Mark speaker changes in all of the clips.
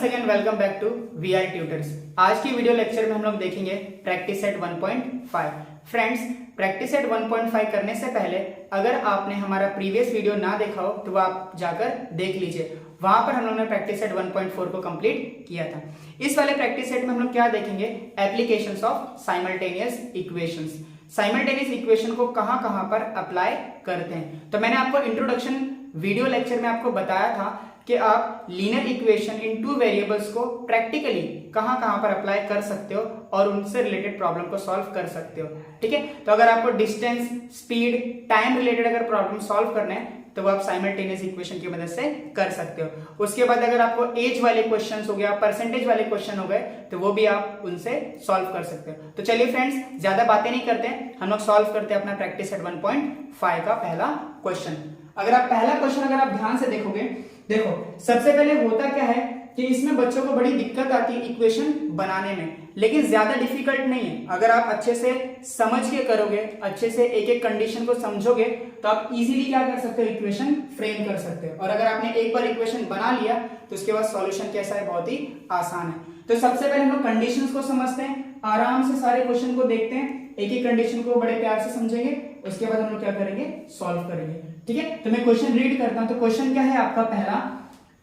Speaker 1: Again welcome back to VR tutors. आज की video lecture में हम लोग देखेंगे practice set 1.5। Friends, practice set 1.5 करने से पहले अगर आपने हमारा प्रीवियस वीडियो ना देखा हो तो आप जाकर देख लीजिए। वहां पर हम लोग ने प्रैक्टिस सेट 1.4 को कंप्लीट किया था। इस वाले प्रैक्टिस सेट में हम लोग क्या देखेंगे? Applications of simultaneous equations. Simultaneous equation को कहां कहां पर अप्लाई करते हैं। तो मैंने आपको इंट्रोडक्शन वीडियो लेक्चर में आपको बताया था कि आप linear equation in two variables को प्रैक्टिकली कहां कहां पर अप्लाई कर सकते हो और उनसे रिलेटेड प्रॉब्लम को सॉल्व कर सकते हो। ठीक है, तो अगर आपको डिस्टेंस, स्पीड, टाइम रिलेटेड अगर प्रॉब्लम सॉल्व करना है तो वो आप साइमल्टेनियस इक्वेशन की मदद से कर सकते हो। उसके बाद अगर आपको एज वाले क्वेश्चंस हो गया, परसेंटेज वाले क्वेश्चन हो गए तो वो भी आप उनसे सॉल्व कर सकते हो। तो चलिए फ्रेंड्स, ज्यादा बातें नहीं करते हैं, हम लोग सॉल्व करते हैं अपना प्रैक्टिस सेट 1.5 का पहला क्वेश्चन। अगर आप पहला क्वेश्चन अगर आप ध्यान से देखोगे, देखो सबसे पहले होता क्या है कि इसमें बच्चों को बड़ी दिक्कत आती है इक्वेशन बनाने में, लेकिन ज्यादा डिफिकल्ट नहीं है। अगर आप अच्छे से समझ के करोगे, अच्छे से एक एक कंडीशन को समझोगे तो आप इजीली क्या कर सकते हो? इक्वेशन फ्रेम कर सकते हो। और अगर आपने एक बार इक्वेशन बना लिया तो उसके बाद सॉल्यूशन कैसा है? बहुत ही आसान है। तो सबसे पहले हम लोग कंडीशंस को समझते हैं, आराम से सारे क्वेश्चन को देखते हैं, एक एक कंडीशन को बड़े प्यार से समझेंगे, उसके बाद हम लोग क्या करेंगे? सॉल्व करेंगे। ठीक है, तो मैं क्वेश्चन रीड करता हूं। तो क्वेश्चन क्या है आपका? पहला,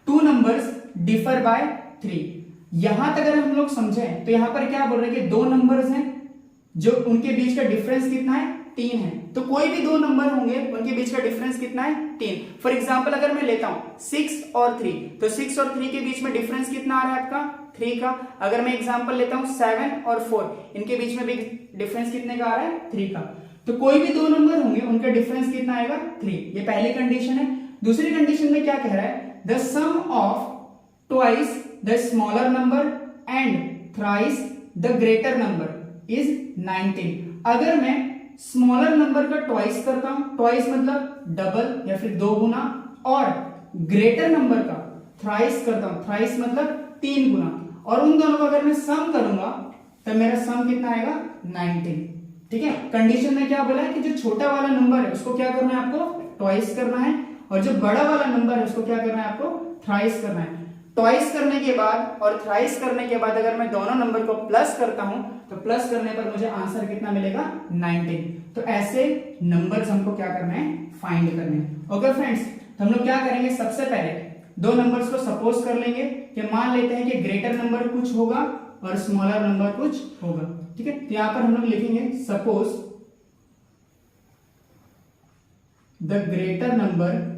Speaker 1: टू नंबर्स डिफर बाय 3। यहां तक अगर हम लोग समझें तो यहां पर क्या बोल रहे हैं कि दो नंबर्स हैं जो उनके बीच का डिफरेंस कितना है? 3 है। तो कोई भी दो नंबर होंगे उनके बीच का डिफरेंस कितना है? 3। फॉर एग्जांपल अगर मैं लेता हूं 6 और 3, तो 6 और 3 के बीच में डिफरेंस कितना आ रहा है आपका? 3 का। अगर मैं एग्जांपल लेता हूं 7 और 4, इनके बीच में भी डिफरेंस कितने का आ रहा है? 3 का। तो कोई भी दो नंबर होंगे उनका डिफरेंस कितना आएगा? 3। ये पहली कंडीशन है। दूसरी कंडीशन में क्या कह रहा है? The sum of twice the smaller number and thrice the greater number is 19। अगर मैं स्मॉलर नंबर का ट्वाइस करता हूं, ट्वाइस मतलब डबल या फिर 2 गुना, और ग्रेटर नंबर का थ्राइस करता हूं, थ्राइस मतलब 3 गुना, और उन दोनों का अगर मैं सम करूंगा तो मेरा सम कितना आएगा? 19। ठीक है, कंडीशन में क्या बोला है कि जो छोटा वाला नंबर है उसको क्या करना है? आपको ट्वाइस करना है, और जो बड़ा वाला नंबर है उसको क्या करना है? आपको थ्राइस करना है। ट्वाइस करने के बाद और थ्राइस करने के बाद अगर मैं दोनों नंबर को प्लस करता हूं तो प्लस करने पर मुझे आंसर कितना मिलेगा? 19। तो ऐसे नंबर्स हमको क्या करना है? फाइंड करने हैं। ओके फ्रेंड्स, तो हम लोग क्या करेंगे? सबसे पहले दो नंबर्स को सपोज कर लेंगे कि मान लेते हैं कि ग्रेटर नंबर कुछ होगा और स्मॉलर नंबर कुछ होगा। ठीक है, तो यहां पर हम लोग लिखेंगे suppose the greater number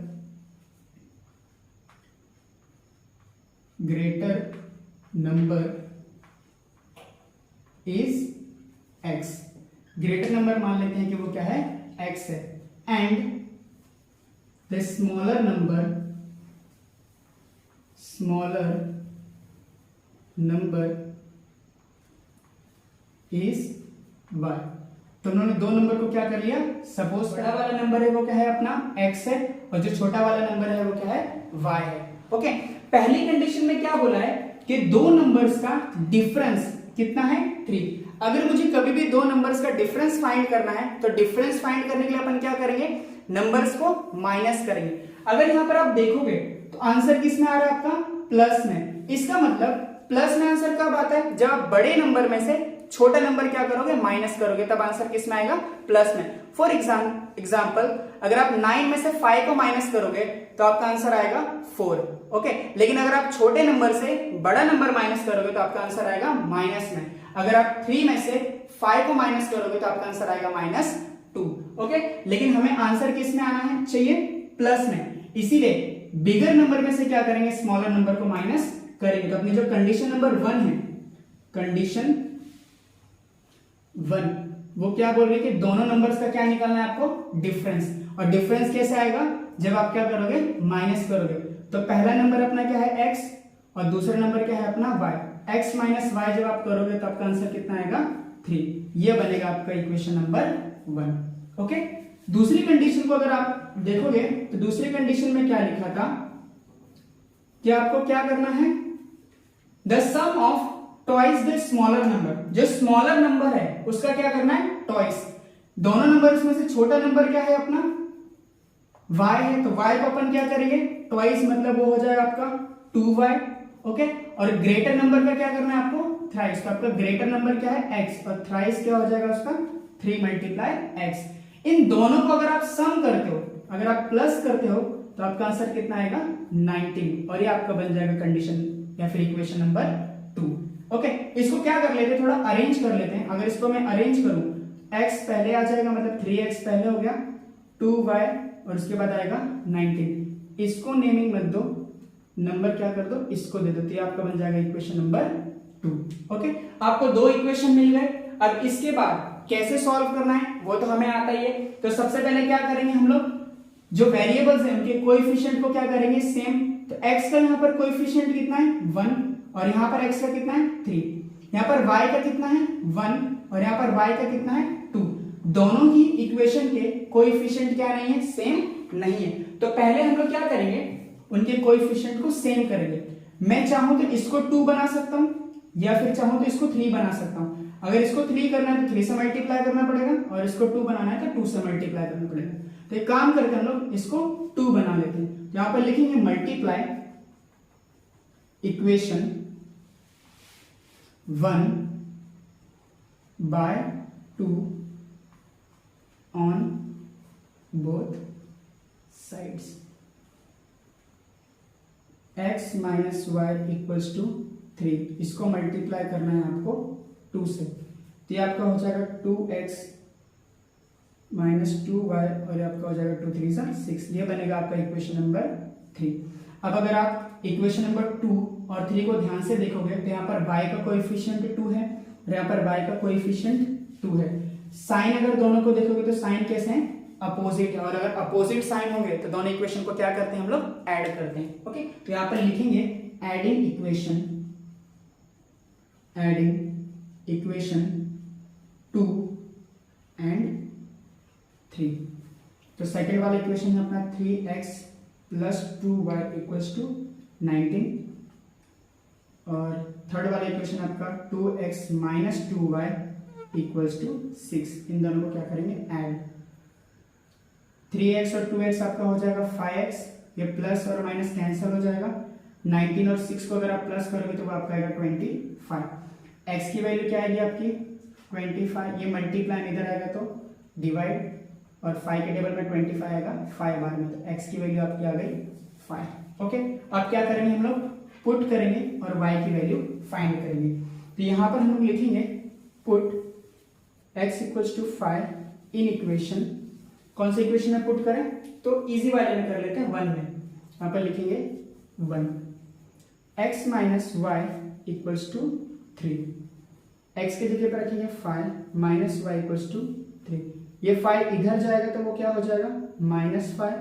Speaker 1: is x। Greater number मान लेते हैं कि वो क्या है? x है। And the smaller number is y। तो उन्होंने दो नंबर को क्या कर लिया? सपोज। बड़ा वाला नंबर है वो क्या है? अपना x है, और जो छोटा वाला नंबर है वो क्या है? y है। ओके, पहली कंडीशन में क्या बोला है कि दो नंबर्स का डिफरेंस कितना है? 3। अगर मुझे कभी भी दो नंबर्स का डिफरेंस फाइंड करना है तो डिफरेंस फाइंड करने के लिए अपन क्या करेंगे? नंबर्स को माइनस करेंगे। अगर यहां पर आप देखोगे तो आंसर किस में आ रहा है आपका? प्लस में। इसका मतलब प्लस में आंसर कब आता है? जब आप बड़े नंबर में से छोटा नंबर क्या करोगे? माइनस करोगे, तब आंसर किस में आएगा? प्लस में। फॉर एग्जाम्पल अगर आप 9 में से 5 को माइनस करोगे तो आपका आंसर आएगा 4। ओके, लेकिन अगर आप छोटे नंबर से बड़ा नंबर माइनस करोगे तो आपका आंसर आएगा माइनस में। अगर आप 3 में से 5 को माइनस करोगे तो आपका आंसर आएगा -2। ओके, लेकिन हमें आंसर किस में आना है? चाहिए प्लस में। इसीलिए बिगर नंबर में से क्या करेंगे? स्मॉलर नंबर को माइनस करेंगे। तो अपनी जो कंडीशन नंबर 1 है, कंडीशन 1 वो क्या बोल रही है कि दोनों नंबर्स का क्या निकालना है आपको? डिफरेंस। और डिफरेंस कैसे आएगा? जब आप क्या करोगे? माइनस करोगे। तो पहला नंबर अपना क्या है? x, और दूसरा नंबर क्या है अपना? y। x माइनस y जब आप करोगे तो आपका आंसर कितना आएगा? 3। ये बनेगा आपका इक्वेशन नंबर 1। ओके, दूसरी कंडीशन को अगर आप देखोगे तो दूसरी कंडीशन में क्या लिखा था कि आपको क्या करना है? The sum of twice the smaller number. जो स्मॉलर नंबर है उसका क्या करना है? ट्वाइस। दोनों नंबर में से छोटा नंबर क्या है अपना? y है, तो y को अपन क्या करेंगे? ट्वाइस मतलब वो हो जाएगा आपका 2y, ओके, और ग्रेटर नंबर का क्या करना है आपको, थ्राइस। तो आपका ग्रेटर नंबर क्या है, एक्स, और थ्राइस क्या हो जाएगा उसका, 3 मल्टीप्लाई एक्स। इन दोनों को अगर आप सम करते हो, अगर आप प्लस करते हो, तो आपका आंसर कितना आएगा, 19, और ये आपका बन जाएगा कंडीशन या फिर इक्वेशन नंबर 2। ओके, इसको क्या कर लेते हैं, थोड़ा अरेंज कर लेते हैं। अगर इसको मैं अरेंज करूं, x पहले आ जाएगा, मतलब 3x पहले हो गया, 2y और उसके बाद आएगा 19। इसको नेमिंग मत दो, नंबर क्या कर दो, इसको दे दो, तो ये आपका बन जाएगा इक्वेशन नंबर 2। ओके, आपको 2 इक्वेशन मिल गए। अब इसके बाद कैसे सॉल्व करना है वो तो हमें आता ही है। तो सबसे पहले क्या करेंगे हम लोग, जो वेरिएबल्स हैं उनके कोएफिशिएंट को क्या करेंगे, सेम। तो x का यहाँ पर कोएफिशिएंट कितना है, 1, और यहाँ पर x का कितना है, 3। यहाँ पर y का कितना है, 1, और यहाँ पर y का कितना है, 2। दोनों ही इक्वेशन के कोएफिशिएंट क्या नहीं है, सेम नहीं है। तो पहले हम लोग क्या करेंगे, उनके कोएफिशिएंट को सेम करेंगे। मैं चाहूं तो इसको 2 बना सकता हूं, या फिर चाहूं तो इसको 3 बना सकता हूं। अगर इसको 3 करना है तो 3 से मल्टीप्लाई करना पड़ेगा, और इसको 2 बनाना है तो 2 से मल्टीप्लाई करना पड़ेगा। तो एक काम करके हम लोग इसको 2 बना लेते हैं। यहां पर लिखेंगे multiply equation 1 by 2 on both sides, x minus y equals to 3। इसको मल्टीप्लाई करना है आपको 2 से, तो ये आपका हो जाएगा 2x माइनस 2y, और ये आपका हो जाएगा 2 3 6। ये बनेगा आपका इक्वेशन नंबर 3। अब अगर आप इक्वेशन नंबर 2 और 3 को ध्यान से देखोगे, तो यहाँ पर y का कोएफिशिएंट 2 है, और यहाँ पर y का कोएफिशिएंट 2 है। साइन अगर दोनों को देखोगे तो साइन कैसे है, अपोजिट है, और अगर अपोजिट साइन होंगे तो दोनों इक्वेशन को क्या करते हैं हम लोग, ऐड करते हैं। ओके, तो यहाँ पर लिखेंगे एडिंग इक्वेशन 2 एंड 3। तो सेकेंड वाला इक्वेशन है अपना 3x plus 2y equals to 19, और थर्ड वाला इक्वेशन आपका 2x minus 2y equals to 6। इन दोनों को क्या करेंगे, ऐड। 3x और 2x आपका हो जाएगा 5x, ये प्लस और माइनस कैंसिल हो जाएगा। 19 और 6 को अगर आप प्लस करोगे तो वो आपका आएगा 25। x की वैल्यू क्या आएगी आपकी, 25। ये मल्टीप्लाई इधर आएगा तो डिवाइड, और 5 के टेबल में 25 आएगा 5 बार में, तो x की वैल्यू आपकी आ गई 5। ओके, अब क्या करेंगे हम लोग, पुट करेंगे और y की वैल्यू फाइंड करेंगे। तो यहां पर हम लोग लिखेंगे put x equals to 5 in equation, कौन सा इक्वेशन में पुट करें, तो इजी वाले में कर लेते हैं, 1 में। यहां पर लिखेंगे 1, x minus y equals to 3। x की जगह पर रखेंगे 5 माइनस वाई इक्वल्स टू 3। ये 5 इधर जाएगा तो वो क्या हो जाएगा, -5।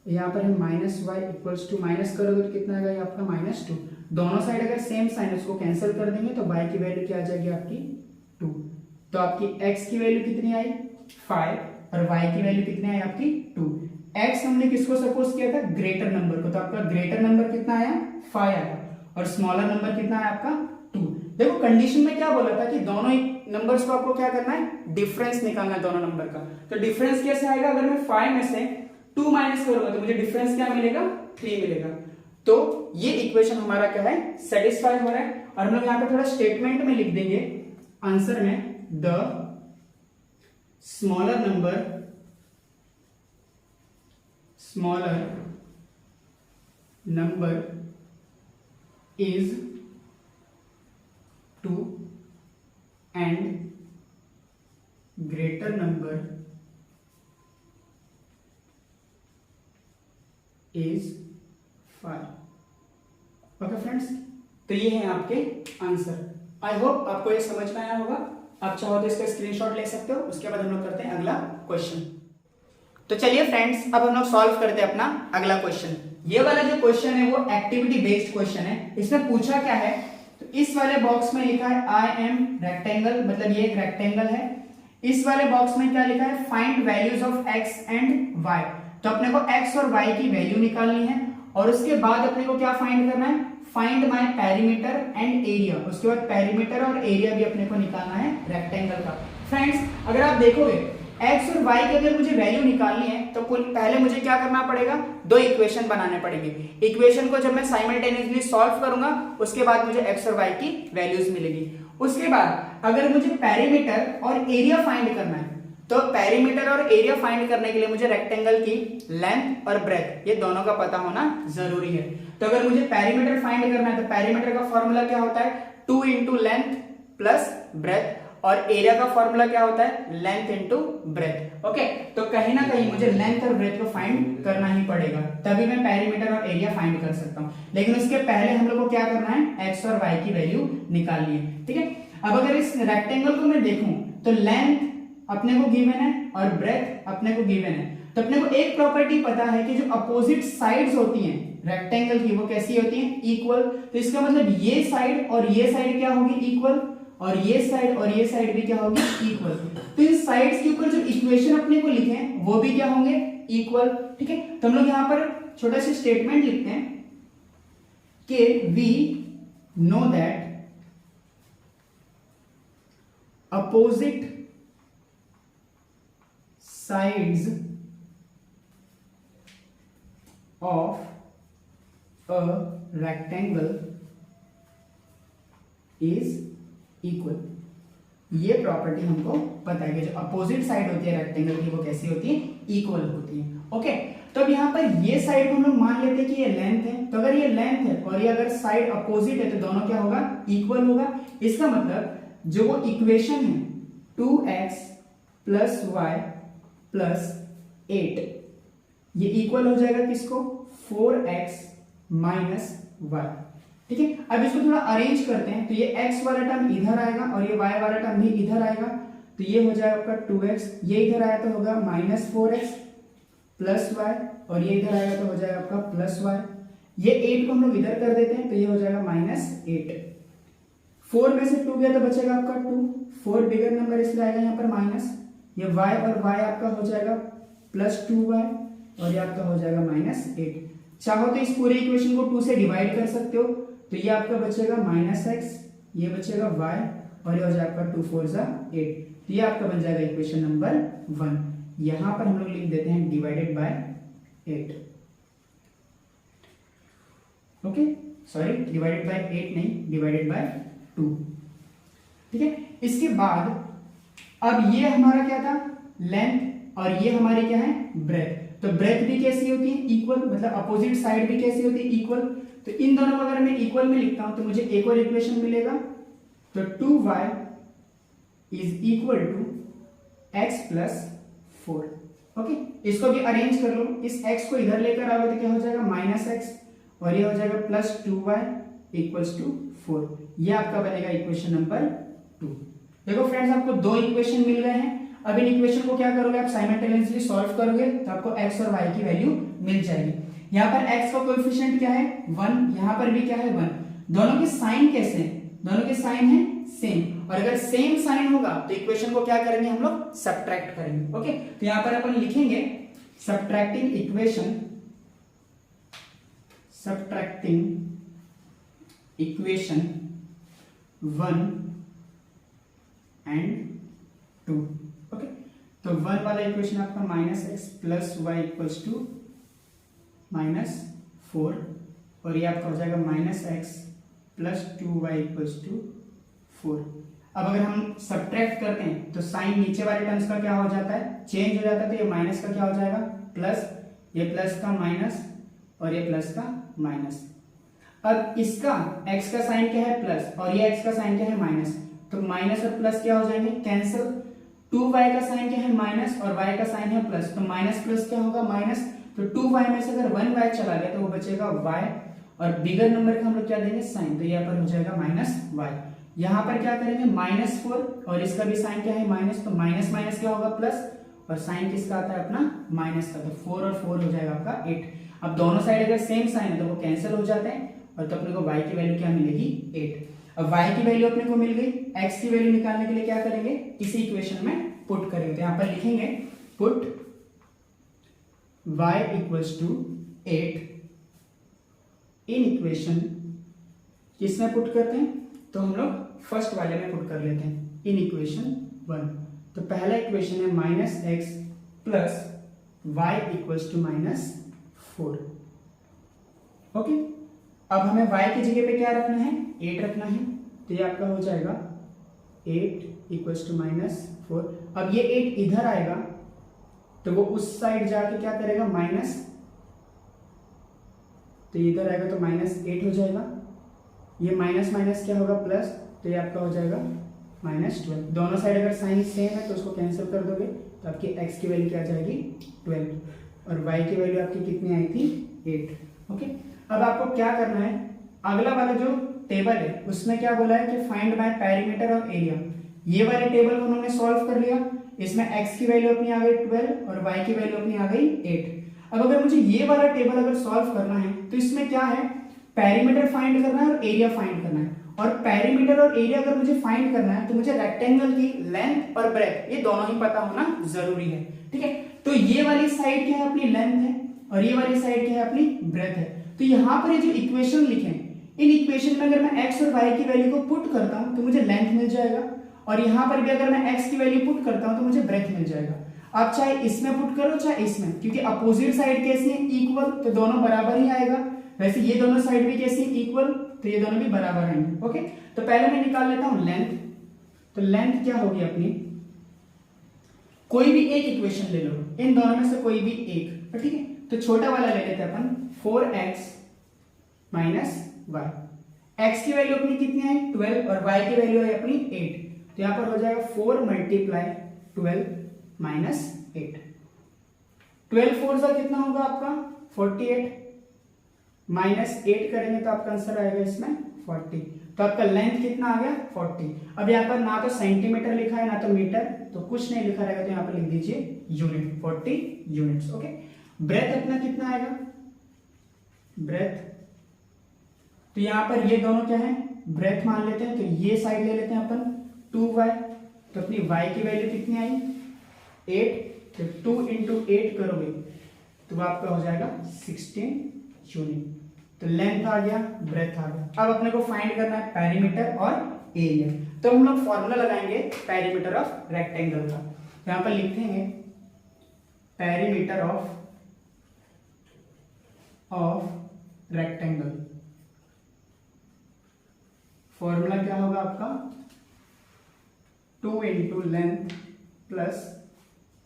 Speaker 1: यहाँ पर है minus y equals to, minus करोगे तो कितना आएगा, ये आपका -2। दोनों साइड अगर सेम साइन उसको कैंसिल कर देंगे तो y की वैल्यू क्या आ जाएगी आपकी 2। तो आपकी x की वैल्यू कितनी आई, 5, और y की वैल्यू कितनी आई आपकी 2। x हमने किसको सपोज किया था, ग्रेटर नंबर को, तो आपका ग्रेटर नंबर कितना आया, 5 आया, और स्मॉलर नंबर कितना है आपका 2। देखो कंडीशन में क्या बोला था कि दोनों नंबर्स को आपको क्या करना है, डिफरेंस निकालना है दोनों नंबर का। तो डिफरेंस कैसे आएगा, अगर मैं 5 में से 2 माइनस करूंगा तो मुझे डिफरेंस क्या मिलेगा, 3 मिलेगा। तो ये इक्वेशन हमारा क्या है, सेटिस्फाई हो रहा है। और हम लोग यहाँ पे थोड़ा स्टेटमेंट में लिख देंगे आंसर में, the smaller number is 2 and greater number is 5। Okay friends, तो ये है आपके आंसर। आई होप आपको ये समझ में आया होगा। आप चाहो तो इसका स्क्रीनशॉट ले सकते हो। उसके बाद हम लोग करते हैं अगला क्वेश्चन। तो चलिए फ्रेंड्स, अब हम लोग सॉल्व करते हैं अपना अगला क्वेश्चन। ये वाला जो क्वेश्चन है वो एक्टिविटी बेस्ड क्वेश्चन है। इसमें पूछा क्या है, तो इस वाले बॉक्स में लिखा है आई एम रेक्टेंगल, मतलब ये एक रेक्टेंगल है। इस वाले बॉक्स में क्या लिखा है, find values of x and y. तो अपने को एक्स और वाई की वैल्यू निकालनी है, और उसके बाद अपने को क्या फाइंड करना है, find my perimeter and area. उसके बाद पेरीमीटर और एरिया भी अपने को निकालना है रेक्टेंगल का। फ्रेंड्स, अगर आप देखोगे एक्स और वाई की अगर मुझे वैल्यू निकालनी है तो पहले मुझे क्या करना पड़ेगा, दो इक्वेशन बनाने पड़ेंगे। इक्वेशन को जब मैं साइमल्टेनियसली सॉल्व करूंगा उसके बाद मुझे एक्स और वाई की वैल्यूज मिलेगी। उसके बाद अगर मुझे पेरीमीटर और एरिया फाइंड करना है तो पेरीमीटर और एरिया फाइंड करने के लिए मुझे रेक्टेंगल की लेंथ और ब्रेथ ये दोनों का पता होना जरूरी है। तो अगर मुझे पेरीमीटर फाइंड करना है तो पेरीमीटर का फॉर्मूला क्या होता है, 2 इंटू लेंथ प्लस ब्रेथ, और एरिया का फॉर्मूला क्या होता है, लेंथ इंटू ब्रेथ। ओके, तो कहीं ना कहीं मुझे लेंथ और ब्रेथ को फाइंड करना ही पड़ेगा, तभी मैं पेरीमीटर और एरिया फाइंड कर सकता हूं। लेकिन उसके पहले हम लोग को क्या करना है, एक्स और वाई की वैल्यू निकालनी है। ठीक है, अब अगर इस रेक्टेंगल को मैं देखूं तो लेंथ अपने को गिवन है और ब्रेथ अपने को गिवन है, तो अपने को एक प्रॉपर्टी पता है कि जो अपोजिट साइड्स होती हैं रेक्टेंगल की वो कैसी होती हैं, इक्वल। तो इसका मतलब ये साइड और ये साइड क्या होगी, इक्वल, और ये साइड और ये साइड भी क्या होगी, इक्वल। तो इन साइड्स के ऊपर जो इक्वेशन अपने को लिखे हैं वो भी क्या होंगे, इक्वल। ठीक है, तो हम लोग यहां पर छोटा सा स्टेटमेंट लिखते हैं कि we know that opposite sides of a rectangle is equal। ये प्रॉपर्टी हमको पता है कि जो अपोजिट साइड होती है रेक्टेंगल की वो कैसी होती है, इक्वल होती है। ओके, तो अब यहाँ पर ये साइड को हम लोग मान लेते हैं कि ये लेंथ है, तो अगर ये लेंथ है और ये अगर साइड अपोजिट है तो दोनों क्या होगा, इक्वल होगा। इसका मतलब जो वो इक्वेशन है 2x प्लस वाई प्लस 8 ये इक्वल हो जाएगा किसको, 4x माइनस वाई। ठीक है, अब इसको थोड़ा अरेंज करते हैं, तो ये x वाला टर्म इधर आएगा और ये y वाला टर्म भी इधर आएगा, तो ये हो जाएगा आपका 2x, ये इधर आया तो होगा माइनस 4x प्लस वाई, और ये इधर आएगा तो हो जाएगा आपका प्लस वाई। ये 8 को हम लोग इधर कर देते हैं तो ये हो जाएगा माइनस 8। 4 में से 2 गया तो बचेगा आपका 2, 4 बिगर नंबर इसलिए आएगा यहाँ पर माइनस, ये y और y आपका हो जाएगा प्लस 2y और ये आपका हो जाएगा माइनस 8। चाहो तो इस पूरे इक्वेशन को 2 से डिवाइड कर सकते हो, तो ये आपका बचेगा माइनस x, ये बचेगा y और ये हो जाएगा आपका 2 4 जा 8, तो ये आपका बन जाएगा इक्वेशन नंबर 1। यहां पर हम लोग लिख देते हैं divided by 8। Okay, sorry divided by 8 नहीं, डिवाइडेड बाय 2। ठीक है, इसके बाद अब ये हमारा क्या था, लेंथ, और ये हमारी क्या है, ब्रेथ। तो ब्रेथ भी कैसी होती है, इक्वल, मतलब अपोजिट साइड भी कैसी होती है, इक्वल। तो इन दोनों को अगर मैं इक्वल में लिखता हूं तो मुझे एक और इक्वेशन मिलेगा, तो 2y is equal to x plus 4। Okay, इसको भी अरेंज कर लो, इस x को इधर लेकर आओगे तो क्या हो जाएगा, माइनस x, और ये हो जाएगा प्लस 2y इक्वल्स टू 4। ये आपका बनेगा इक्वेशन नंबर 2। देखो फ्रेंड्स, आपको दो इक्वेशन मिल गए हैं। अब इन इक्वेशन को क्या करोगे, आप साइमल्टेनियसली सॉल्व करोगे तो आपको x और y की वैल्यू मिल जाएगी। यहाँ पर x का कोएफिशिएंट क्या है, 1, यहाँ पर भी क्या है, 1। दोनों के साइन कैसे हैं, दोनों के साइन है सेम, और अगर सेम साइन होगा तो इक्वेशन को क्या करेंगे, हम लोग सब्ट्रैक्ट करेंगे। ओके, तो यहाँ पर अपन लिखेंगे subtracting equation, subtracting equation 1 and 2। Okay, तो 1 वाला इक्वेशन आपका minus x plus y equals to minus 4, और ये आपका हो जाएगा minus x plus 2y equals to 4। अब अगर हम सब्ट्रैक्ट करते हैं तो साइन नीचे वाले टर्म्स का क्या हो जाता है, चेंज हो जाता है, तो ये माइनस का क्या हो जाएगा, प्लस, ये प्लस का माइनस और ये प्लस का माइनस। अब इसका x का साइन क्या है, प्लस, और ये x का साइन क्या है, माइनस, तो माइनस और प्लस क्या हो जाएंगे, कैंसिल। 2y का साइन क्या है, माइनस, और y का साइन है प्लस, तो माइनस प्लस क्या होगा, माइनस। तो 2y में से अगर 1y चला गया तो वो बचेगा y, और बिगर नंबर का हम लोग क्या देंगे, साइन, तो यहाँ पर हो जाएगा माइनस y। यहाँ पर क्या करेंगे, माइनस 4, और इसका भी साइन क्या है, माइनस, तो माइनस माइनस क्या होगा, प्लस, और साइन किसका आता है, अपना माइनस का, तो 4 और 4 हो जाएगा आपका 8। अब दोनों साइड अगर सेम साइन है तो वो कैंसिल हो जाते हैं, और तो अपने को y की वैल्यू क्या मिलेगी, 8। अब y की वैल्यू अपने को मिल गई, x की वैल्यू निकालने के लिए क्या करेंगे, इसी इक्वेशन में पुट करेंगे। तो यहाँ पर लिखेंगे put y equals to 8 in equation, किसमें पुट करते हैं, तो हम लोग फर्स्ट वाले में पुट कर लेते हैं, इन इक्वेशन 1। तो पहला इक्वेशन है minus x plus y equals to -4। Okay, अब हमें y की जगह पे क्या रखना है, 8 रखना है। तो ये आपका हो जाएगा 8 इक्वल्स टू -4। अब ये 8 इधर आएगा तो वो उस साइड जाके क्या करेगा, माइनस, तो ये इधर आएगा तो -8 हो जाएगा। ये माइनस माइनस क्या होगा, प्लस, तो ये आपका हो जाएगा -12। दोनों साइड अगर साइन सेम है तो उसको कैंसिल कर दोगे तो आपकी x की वैल्यू क्या आ जाएगी, 12, और y की वैल्यू आपकी कितनी आई थी, 8। ओके, अब आपको क्या करना है, अगला वाला जो टेबल है उसमें क्या बोला है कि फाइंड बाय पेरीमीटर और एरिया। ये वाले टेबल को उन्होंने सॉल्व कर लिया, इसमें x की वैल्यू अपनी आ गई 12 और y की वैल्यू अपनी आ गई 8। अब अगर मुझे ये वाला टेबल अगर सॉल्व करना है तो इसमें क्या है, पेरीमीटर फाइंड करना है और एरिया फाइंड करना है। और पेरीमीटर और एरिया अगर मुझे फाइंड करना है तो मुझे रेक्टेंगल की लेंथ और ब्रेथ ये दोनों ही पता होना जरूरी है। ठीक है, तो ये वाली साइड क्या है, अपनी लेंथ है, और ये वाली साइड क्या है, अपनी ब्रेथ है। तो यहाँ पर ये जो इक्वेशन लिखे हैं, इन इक्वेशन में अगर मैं x और y की वैल्यू को पुट करता हूं तो मुझे लेंथ मिल जाएगा, और यहाँ पर भी अगर मैं x की वैल्यू पुट करता हूं तो मुझे ब्रेथ मिल जाएगा। आप चाहे इसमें पुट करो चाहे इसमें, क्योंकि अपोजिट साइड कैसी है, इक्वल, तो दोनों बराबर ही आएगा। वैसे ये दोनों साइड भी कैसी है, इक्वल, तो ये दोनों भी बराबर आएंगे। ओके, तो पहले मैं निकाल लेता हूं लेंथ। तो लेंथ क्या होगी अपनी, कोई भी एक इक्वेशन ले लो, इन दोनों में से कोई भी एक, ठीक है। तो छोटा वाला ले लेते हैं अपन, 4x माइनस वाई। x की वैल्यू अपनी कितनी आई, 12, और y की वैल्यू है अपनी 8। तो यहां पर हो जाएगा 4 मल्टीप्लाई 12 माइनस 8। 12 4 का कितना होगा आपका 48, माइनस 8 करेंगे तो आपका आंसर आएगा इसमें 40। तो आपका लेंथ कितना आ गया 40। अब यहाँ पर ना तो सेंटीमीटर लिखा है ना तो मीटर, तो कुछ नहीं लिखा रहेगा, तो यहाँ पर लिख दीजिए यूनिट, 40 यूनिट्स। ओके, ब्रेथ अपना कितना आएगा, ब्रेथ, तो यहां पर ये दोनों क्या है, ब्रेथ मान लेते हैं, तो ये साइड ले लेते हैं अपन 2y। तो अपनी y की वैल्यू कितनी आई 8, तो 2 इंटू 8 करोगे तो आपका हो जाएगा 16 यूनिट। तो लेंथ आ गया, ब्रेथ आ गया। अब अपने को फाइंड करना है पेरीमीटर और एरिया। तो हम लोग फॉर्मूला लगाएंगे पेरीमीटर ऑफ रेक्टेंगल का। यहां पर लिखेंगे पेरीमीटर ऑफ रेक्टेंगल। फॉर्मूला क्या होगा आपका, 2 into length plus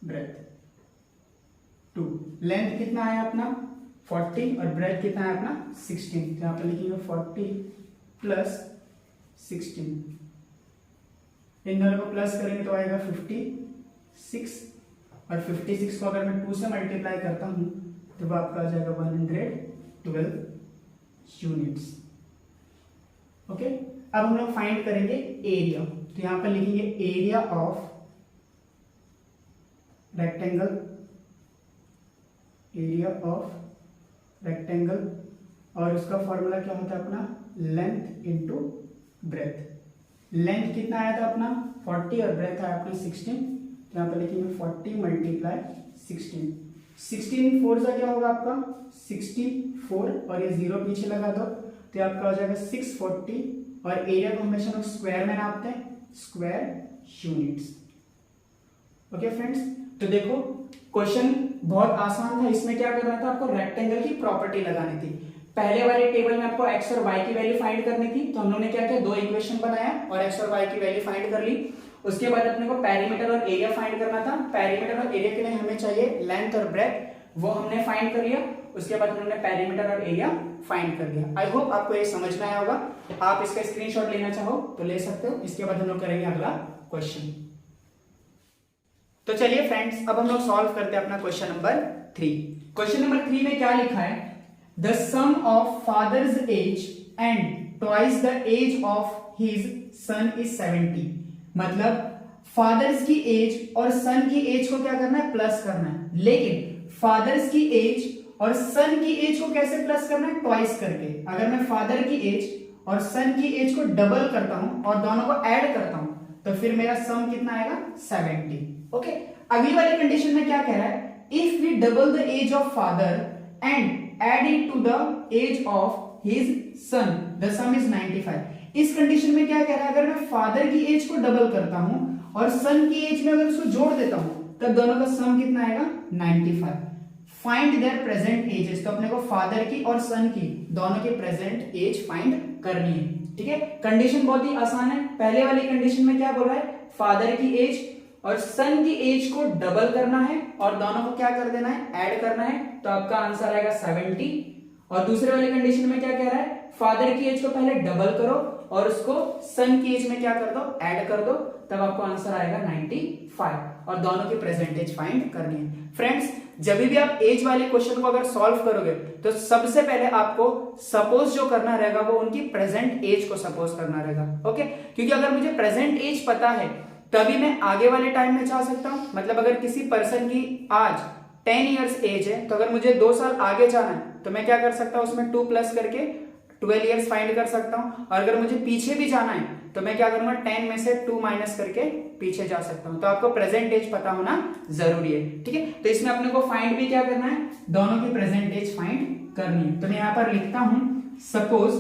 Speaker 1: breadth. 2 length कितना आया अपना 40 और ब्रेथ कितना है अपना 16। तो यहां पर लिखेंगे 40 प्लस 16, इन दोनों को प्लस करेंगे तो आएगा 56, और 56 को अगर मैं 2 से मल्टीप्लाई करता हूं तो वो आपका आ जाएगा 112 यूनिट्स। ओके, अब हम लोग फाइंड करेंगे एरिया। तो यहां पर लिखेंगे area of rectangle, area of rectangle, और उसका फॉर्मूला क्या होता है अपना लेंथ इंटू ब्रेथ। लेंथ कितना आया था अपना 40 और ब्रेथ आया अपना 16। तो यहां पर लिखेंगे 40 मल्टीप्लाई 16। 16 4 का क्या होगा आपका 64, और ये 0 पीछे लगा दो तो आपका हो जाएगा 640, और एरिया को हमेशा लोग स्क्वायर में नापते हैं, स्क्वायर यूनिट्स। ओके फ्रेंड्स, तो देखो क्वेश्चन बहुत आसान था। इसमें क्या करना था, आपको रेक्टेंगल की प्रॉपर्टी लगानी थी। पहले वाले टेबल में आपको x और y की वैल्यू फाइंड करनी थी, तो हम लोगों ने क्या किया, 2 इक्वेशन बनाया और x और y की वैल्यू फाइंड कर ली। उसके बाद अपने को पेरीमीटर और एरिया फाइंड करना था। पेरीमीटर और एरिया के लिए हमें चाहिए लेंथ और ब्रेथ, वो हमने फाइंड कर लिया। उसके बाद हमने पेरीमीटर और एरिया फाइंड कर लिया। आई होप आपको ये समझ में आया होगा। आप इसका स्क्रीनशॉट लेना चाहो तो ले सकते हो। इसके बाद हम लोग करेंगे अगला क्वेश्चन। तो चलिए फ्रेंड्स, अब हम लोग सॉल्व करते हैं अपना क्वेश्चन नंबर 3। क्वेश्चन नंबर 3 में क्या लिखा है, the sum of father's age and twice the age of his son is 70। मतलब फादर्स की एज और सन की एज को क्या करना है, प्लस करना है। लेकिन फादर्स की एज और सन की एज को कैसे प्लस करना है, ट्वाइस करके। अगर मैं फादर की एज और सन की एज को डबल करता हूं और दोनों को ऐड करता हूं तो फिर मेरा सम कितना आएगा 70। ओके, अगली वाली कंडीशन में क्या कह रहा है, if we double the age of father and add it to the age of his son the sum is 95। इस कंडीशन में क्या कह रहा है, अगर मैं फादर की एज को डबल करता हूं और सन की एज में अगर उसको जोड़ देता हूं तब दोनों का सम कितना आएगा 95। फाइंड देयर प्रेजेंट एजेस, तो अपने को फादर की और सन की दोनों की प्रेजेंट एज फाइंड करनी है। ठीक है, कंडीशन बहुत ही आसान है। पहले वाली कंडीशन में क्या बोल रहा है, फादर की एज और सन की एज को डबल करना है और दोनों को क्या कर देना है, ऐड करना है, तो आपका आंसर आएगा 70। और दूसरे वाली कंडीशन में क्या कह रहा है, फादर की एज को पहले डबल करो और उसको सन की एज में क्या कर दो, ऐड कर दो, तब आपको आंसर आएगा 95 और दोनों की प्रेजेंट एज फाइंड करनी है। फ्रेंड्स, जब भी आप एज वाले क्वेश्चन को अगर सॉल्व करोगे तो सबसे पहले आपको सपोज जो करना रहेगा वो उनकी प्रेजेंट एज को सपोज करना रहेगा। ओके, क्योंकि अगर मुझे प्रेजेंट एज पता है तभी मैं आगे वाले टाइम में जा सकता हूं। मतलब अगर किसी पर्सन की आज 10 इयर्स एज है तो अगर मुझे 2 साल आगे जाना है तो मैं क्या कर सकता हूं, उसमें 2 प्लस करके 12 इयर्स फाइंड कर सकता हूं। और अगर मुझे पीछे भी जाना है तो मैं क्या करूंगा, 10 में से 2 माइनस करके पीछे जा सकता हूं। तो आपको प्रेजेंट एज पता होना जरूरी है। ठीक है, तो इसमें अपने को फाइंड भी क्या करना है, दोनों की प्रेजेंट एज फाइंड करनी है। तो मैं यहां पर लिखता हूं, suppose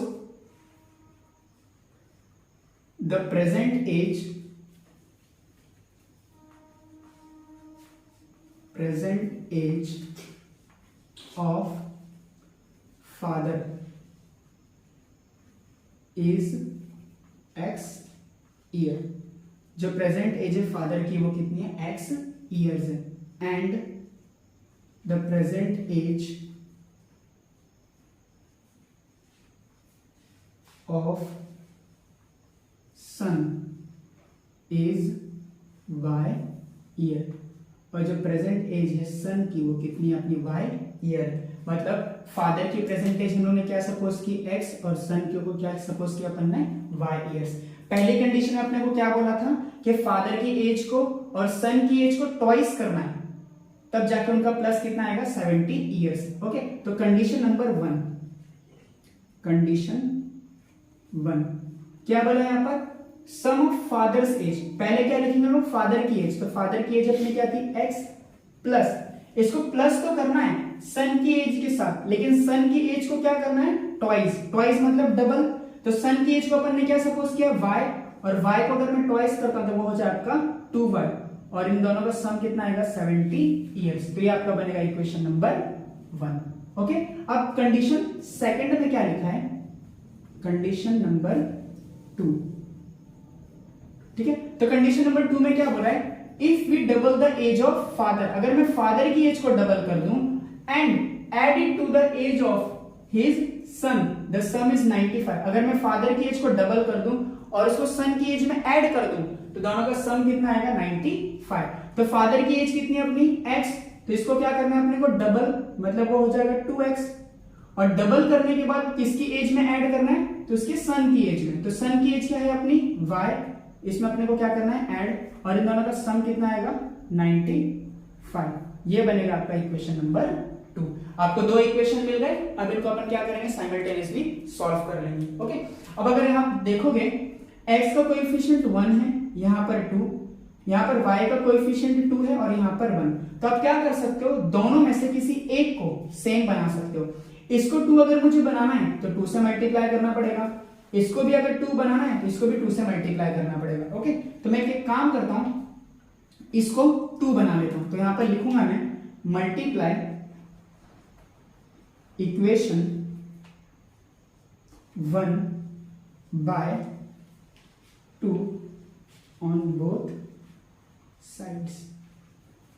Speaker 1: the present age of father is x year। जो प्रेजेंट एज है फादर की वो कितनी है, x years है। And the present age of son is y year। और जो प्रेजेंट एज है सन की वो कितनी है अपनी, y ईयर। मतलब फादर की प्रेजेंट एज उन्होंने क्या सपोज की, x, और सन की को क्या सपोज किया अपन ने, y ईयर्स। पहली कंडीशन में अपने को क्या बोला था कि फादर की एज को और सन की एज को ट्वाइस करना है, तब जाके उनका प्लस कितना आएगा, 70 ईयर्स। ओके, तो कंडीशन नंबर 1, कंडीशन 1 क्या बोला यहां पर, सम ऑफ फादर्स एज। पहले क्या लिखेंगे लोग, फादर की एज, तो फादर की एज अपनी क्या थी, x प्लस, इसको प्लस तो करना है सन की एज के साथ, लेकिन सन की एज को क्या करना है, ट्वाइस। ट्वाइस मतलब डबल, तो सन की एज को अपन ने क्या सपोज किया, y, और y को अगर मैं ट्वाइस करता हूं तो वो हो जाए आपका 2y, और इन दोनों का सम कितना आएगा, 70 ईयर्स। तो ये आपका बनेगा इक्वेशन नंबर 1। ओके, अब कंडीशन सेकंड में क्या लिखा है, कंडीशन नंबर 2। ठीक है, तो कंडीशन नंबर 2 में क्या बोल रहा है, if we double the age of father, अगर मैं फादर की एज को डबल कर दूं and add it to the age of his son, the sum is 95। अगर मैं फादर की एज को डबल कर दूं और उसको सन की एज में ऐड कर दूं तो दोनों का सम कितना आएगा, 95। तो फादर की एज कितनी है अपनी, x, तो इसको क्या करना है अपने को, डबल, मतलब वो हो जाएगा 2x, और डबल करने के बाद किसकी एज में ऐड करना है, तो उसके सन की एज में। तो सन की एज क्या है अपनी, y, इसमें अपने को क्या करना है, ऐड, और इन दोनों का सम कितना आएगा, 95। ये बनेगा आपका इक्वेशन नंबर 2। आपको 2 इक्वेशन मिल गए, अब इनको अपन क्या करेंगे, साइमल्टेनियसली सॉल्व कर लेंगे। ओके, अब अगर आप देखोगे x का कोएफिशिएंट 1 है, यहाँ पर 2, यहाँ पर y का कोएफिशिएंट 2 है और यहाँ पर 1, तो आप क्या कर सकते हो, दोनों में से किसी एक को सेम बना सकते हो। इसको 2 अगर मुझे बनाना है तो 2 से मल्टीप्लाई करना पड़ेगा, इसको भी अगर 2 बनाना है तो इसको भी 2 से मल्टीप्लाई करना पड़ेगा। ओके, तो मैं एक काम करता हूं, इसको 2 बना लेता हूं, तो यहां पर लिखूंगा मैं multiply equation 1 by 2 on both sides.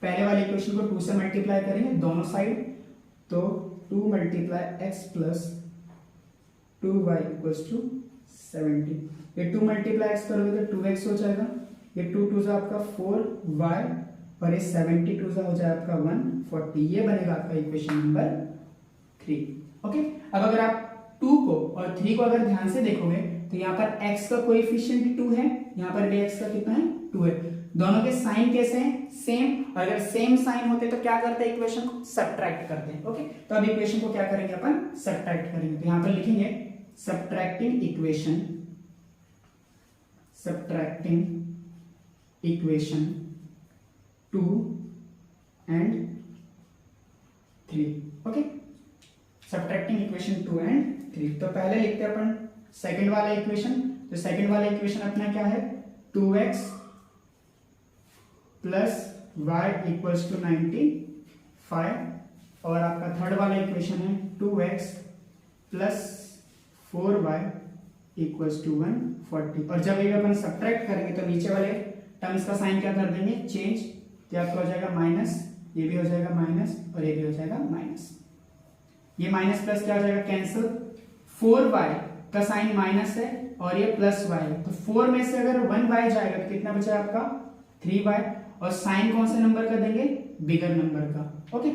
Speaker 1: पहले वाले इक्वेशन को 2 से मल्टीप्लाई करेंगे दोनों साइड, तो 2 multiply x plus 2y equals to 70। ये 2 मल्टीप्लाई एक्स करोगे तो 2x हो जाएगा, ये 2 2 से आपका 4y, और ये 72 से हो जाए आपका 140। ये बनेगा आपका इक्वेशन नंबर 3। ओके, अब अगर आप 2 को और 3 को अगर ध्यान से देखोगे तो यहाँ पर x का कोएफिशिएंट 2 है, यहाँ पर भी x का कितना है, 2 है। दोनों के साइन कैसे हैं, सेम, और अगर सेम साइन होते तो क्या करते हैं, इक्वेशन को सब्ट्रैक्ट करते हैं। ओके, तो अब इक्वेशन को क्या करेंगे अपन, सब्ट्रैक्ट करेंगे। तो यहाँ पर लिखेंगे subtracting equation 2 and 3। Okay, subtracting equation 2 and 3। तो पहले लिखते हैं अपन सेकंड वाला इक्वेशन, तो सेकंड वाला इक्वेशन अपना क्या है, 2x plus y equals to 95 और आपका थर्ड वाला इक्वेशन है 2x plus 4y equals to 140। और जब ये अपन सब्ट्रैक्ट करेंगे तो नीचे वाले टर्म्स का साइन क्या कर देंगे, चेंज, तो आपका हो जाएगा माइनस, ये भी हो जाएगा माइनस और ये भी हो जाएगा माइनस। ये माइनस प्लस क्या हो जाएगा, कैंसिल। 4y का साइन माइनस है और ये प्लस y है, तो 4 में से अगर 1y जाएगा तो कितना बचा आपका 3y, और साइन कौन से नंबर का देंगे, बिगर नंबर का। ओके,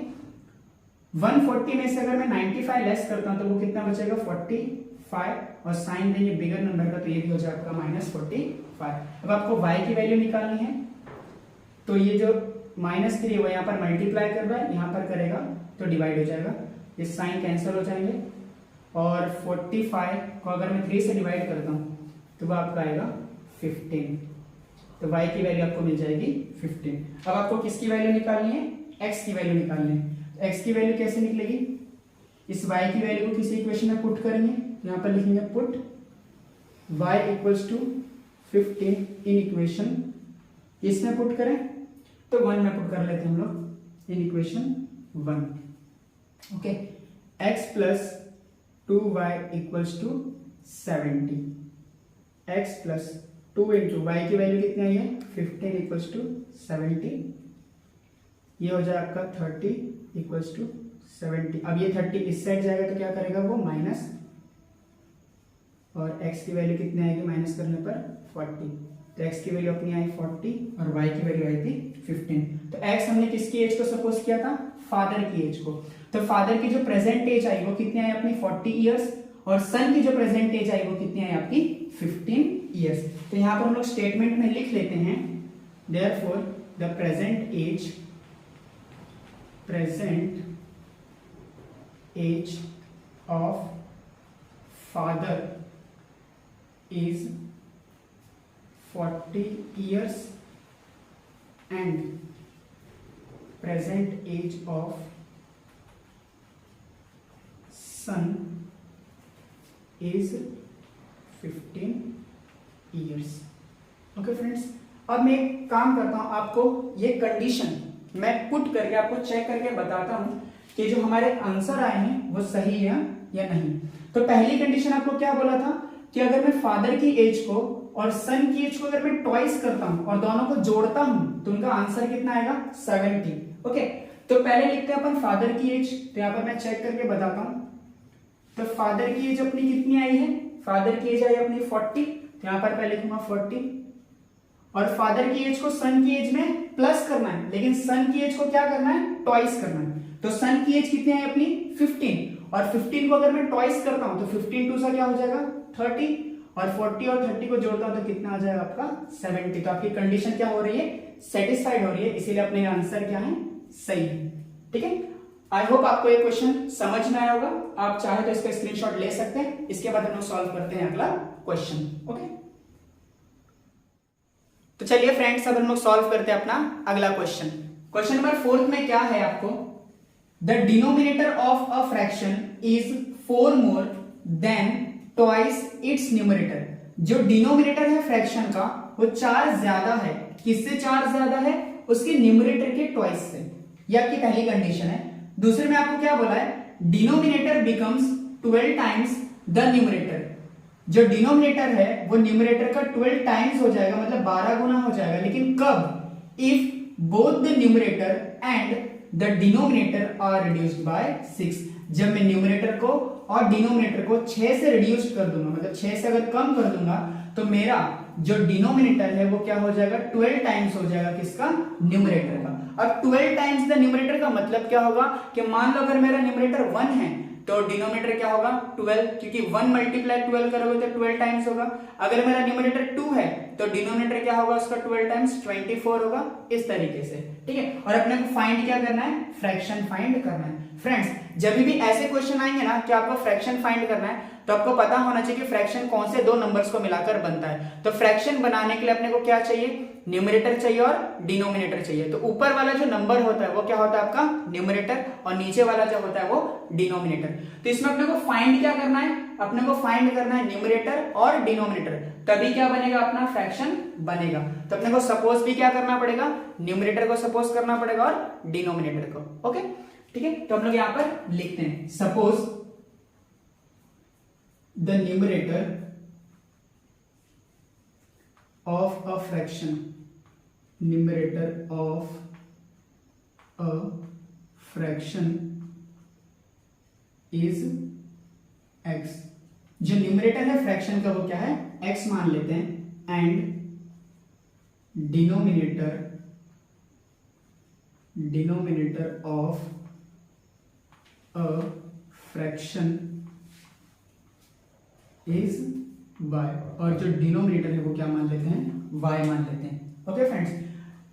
Speaker 1: 140 में से अगर मैं 95 लेस करता हूं तो वो कितना बचेगा 45, और साइन देंगे बिगर नंबर का, तो ये भी हो जाएगा आपका -45। अब आपको y की वैल्यू निकालनी है, तो ये जो -3 वो यहाँ पर मल्टीप्लाई कर रहा है, यहाँ पर करेगा तो डिवाइड हो जाएगा, ये साइन कैंसिल हो जाएंगे, और 45 को अगर मैं 3 से डिवाइड करता हूँ तो वो आपका आएगा 15, तो y की वैल्यू आपको मिल जाएगी 15। अब आपको किसकी वैल्यू निकालनी है, x की वैल्यू निकालनी है। x की वैल्यू कैसे निकलेगी, इस y की वैल्यू को किसी इक्वेशन में पुट करेंगे, यहाँ पर लिखेंगे put y equals to 15 in equation, इसमें पुट करें तो 1 में पुट कर लेते हैं हम लोग, in equation 1। Okay, x plus 2y equals to 70, x plus 2 into y की वैल्यू कितनी आई है 15 इक्वल्स टू 70, ये हो जाए आपका 30 इक्वल्स टू 70। अब ये 30 इस साइड जाएगा तो क्या करेगा वो माइनस, और x की वैल्यू कितनी आएगी माइनस करने पर 40, तो x की वैल्यू अपनी आई 40 और y की वैल्यू आई थी 15। तो x हमने किसकी एज को सपोज किया था, फादर की एज को, तो फादर की जो प्रेजेंट एज आई वो कितनी आई अपनी 40 इयर्स, और सन की जो प्रेजेंट एज आई वो कितनी आई आपकी 15 इयर्स। तो यहाँ पर हम लोग स्टेटमेंट में लिख लेते हैं, therefore the present age of father is 40 years and present age of son is 15 years। Okay friends, अब मैं एक काम करता हूं, आपको ये कंडीशन मैं पुट करके आपको चेक करके बताता हूं कि जो हमारे आंसर आए हैं वो सही है या नहीं। तो पहली कंडीशन आपको क्या बोला था कि अगर मैं फादर की एज को और सन की एज को अगर मैं ट्वाइस करता हूं और दोनों को जोड़ता हूं तो उनका आंसर कितना आएगा 70। ओके, तो पहले लिखते हैं अपन फादर की एज, तो यहां पर मैं चेक करके बताता हूं। तो फादर की एज अपनी कितनी आई है, फादर की एज आई अपनी 40, तो यहां पर पहले लिखूंगा 40, और फादर की एज को सन की एज में प्लस करना है, लेकिन सन की एज को क्या करना है ट्वाइस करना है। तो सन की एज कितनी है अपनी 15, और 15 को अगर मैं ट्वाइस करता हूं तो 15 2 सा क्या हो जाएगा 30, और 40 और 30 को जोड़ता हूं तो कितना आ जाएगा आपका 70। तो आपकी कंडीशन क्या हो रही है, सेटिस्फाइड हो रही है, इसीलिए अपने आंसर क्या है सही है। ठीक है, आई होप आपको ये क्वेश्चन समझ में आया होगा। आप चाहे तो इसका स्क्रीनशॉट ले सकते हैं। इसके बाद हम लोग सॉल्व करते हैं अगला क्वेश्चन। ओके, तो चलिए फ्रेंड्स, अब हम लोग सॉल्व करते हैं अपना अगला क्वेश्चन। क्वेश्चन नंबर 4 में क्या है आपको, the denominator of a fraction is 4 more than twice its numerator. जो डिनोमिनेटर है फ्रैक्शन का वो 4 ज्यादा है, किससे 4 ज्यादा है, उसके न्यूमरेटर के ट्वाइस से। ये आपकी पहली कंडीशन है। दूसरे में आपको क्या बोला है, denominator becomes 12 times the numerator. जो डिनोमिनेटर है वो न्यूमरेटर का 12 टाइम्स हो जाएगा, मतलब 12 गुना हो जाएगा, लेकिन कब, if both the numerator and the denominator are reduced by 6। जब मैं न्यूमरेटर को और डिनोमिनेटर को 6 से रिड्यूस कर दूंगा, मतलब 6 से अगर कम कर दूंगा तो मेरा जो डिनोमिनेटर है वो क्या हो जाएगा 12 टाइम्स हो जाएगा किसका, न्यूमरेटर का। अब 12 टाइम्स द न्यूमरेटर का मतलब क्या होगा कि मान लो अगर मेरा न्यूमरेटर 1 है तो डिनोमिनेटर क्या होगा 12, क्योंकि 1 मल्टीप्लाई 12 करोगे तो 12 टाइम्स होगा। अगर मेरा न्यूमरेटर 2 है तो डिनोमिनेटर क्या होगा उसका 12 टाइम्स 24 होगा, इस तरीके से। ठीक है, और अपने को फाइंड क्या करना है, फ्रैक्शन फाइंड करना है। फ्रेंड्स, जब भी ऐसे क्वेश्चन आएंगे ना कि आपको फ्रैक्शन फाइंड करना है, तो आपको पता होना चाहिए कि फ्रैक्शन कौन से दो नंबर्स को मिलाकर बनता है। तो फ्रैक्शन बनाने के लिए अपने को क्या चाहिए, न्यूमरेटर चाहिए और डिनोमिनेटर चाहिए। तो ऊपर वाला जो नंबर होता है वो क्या होता है आपका न्यूमरेटर, और नीचे वाला जो होता है वो डिनोमिनेटर। तो इसमें अपने को फाइंड क्या करना है, अपने को फाइंड करना है न्यूमरेटर और डिनोमिनेटर, तभी क्या बनेगा अपना फ्रैक्शन बनेगा। तो अपने को सपोज भी क्या करना पड़ेगा, न्यूमरेटर को सपोज करना पड़ेगा और डिनोमिनेटर को। ओके ठीक है, तो हम लोग यहां पर लिखते हैं suppose the numerator of a fraction, numerator of a fraction is x। जो न्यूमरेटर है फ्रैक्शन का वो क्या है, x मान लेते हैं, and denominator of a fraction is y, और जो डिनोमिनेटर है वो क्या मान लेते हैं, y मान लेते हैं। ओके फ्रेंड्स,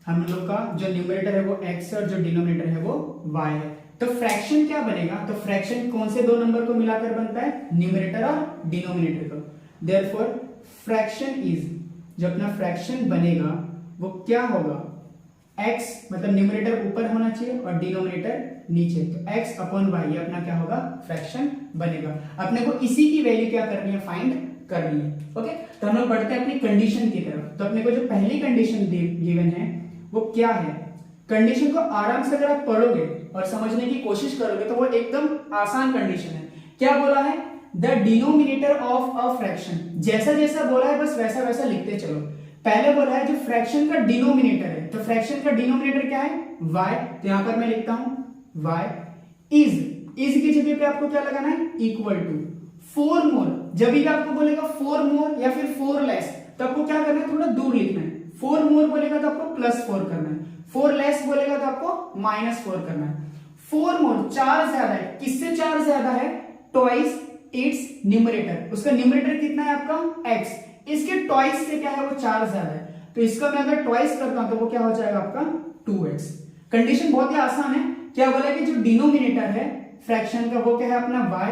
Speaker 1: हम लोग का जो न्यूमरेटर है वो x है और जो डिनोमिनेटर है वो y है। तो फ्रैक्शन क्या बनेगा, तो फ्रैक्शन कौन से दो नंबर को मिलाकर बनता है, न्यूमरेटर और डिनोमिनेटर को। देयरफॉर फ्रैक्शन इज, जो अपना फ्रैक्शन बनेगा वो क्या होगा, x मतलब न्यूमरेटर ऊपर होना चाहिए और डिनोमिनेटर नीचे, तो x अपॉन y, ये अपना क्या होगा, फ्रैक्शन बनेगा। अपने को इसी की वैल्यू क्या करनी है, फाइंड करनी है। ओके, तो हम लोग बढ़ते हैं अपनी कंडीशन की तरफ। तो अपने को जो पहली कंडीशन गिवन है वो क्या है, कंडीशन को आराम से अगर आप पढ़ोगे और समझने की कोशिश करोगे तो वो एकदम आसान कंडीशन है। क्या बोला है, the denominator of a fraction, जैसा जैसा बोला है बस वैसा वैसा लिखते चलो। पहले बोला है जो फ्रैक्शन का डिनोमिनेटर है, तो फ्रैक्शन का डिनोमिनेटर क्या है, y, तो यहां पर मैं लिखता हूं y इज की जगह पे आपको क्या लगाना है, इक्वल टू 4 मोर। जब भी आपको बोलेगा 4 मोर या फिर 4 लेस, तो आपको क्या करना है, थोड़ा दूर लिखना है। 4 मोर बोलेगा तो आपको +4 करना है, 4 लेस बोलेगा तो आपको -4 करना है। 4 मोर 4 ज्यादा है, किससे 4 ज्यादा है, ट्वाइस इट्स न्यूमरेटर, उसका न्यूमरेटर कितना है आपका x, इसके ट्वाइस से क्या है वो 4 ज्यादा है, तो इसका मैं अगर ट्वाइस करता हूं तो वो क्या हो जाएगा आपका 2x। कंडीशन बहुत ही आसान है। क्या बोला कि जो डिनोमिनेटर है फ्रैक्शन का वो क्या है अपना y,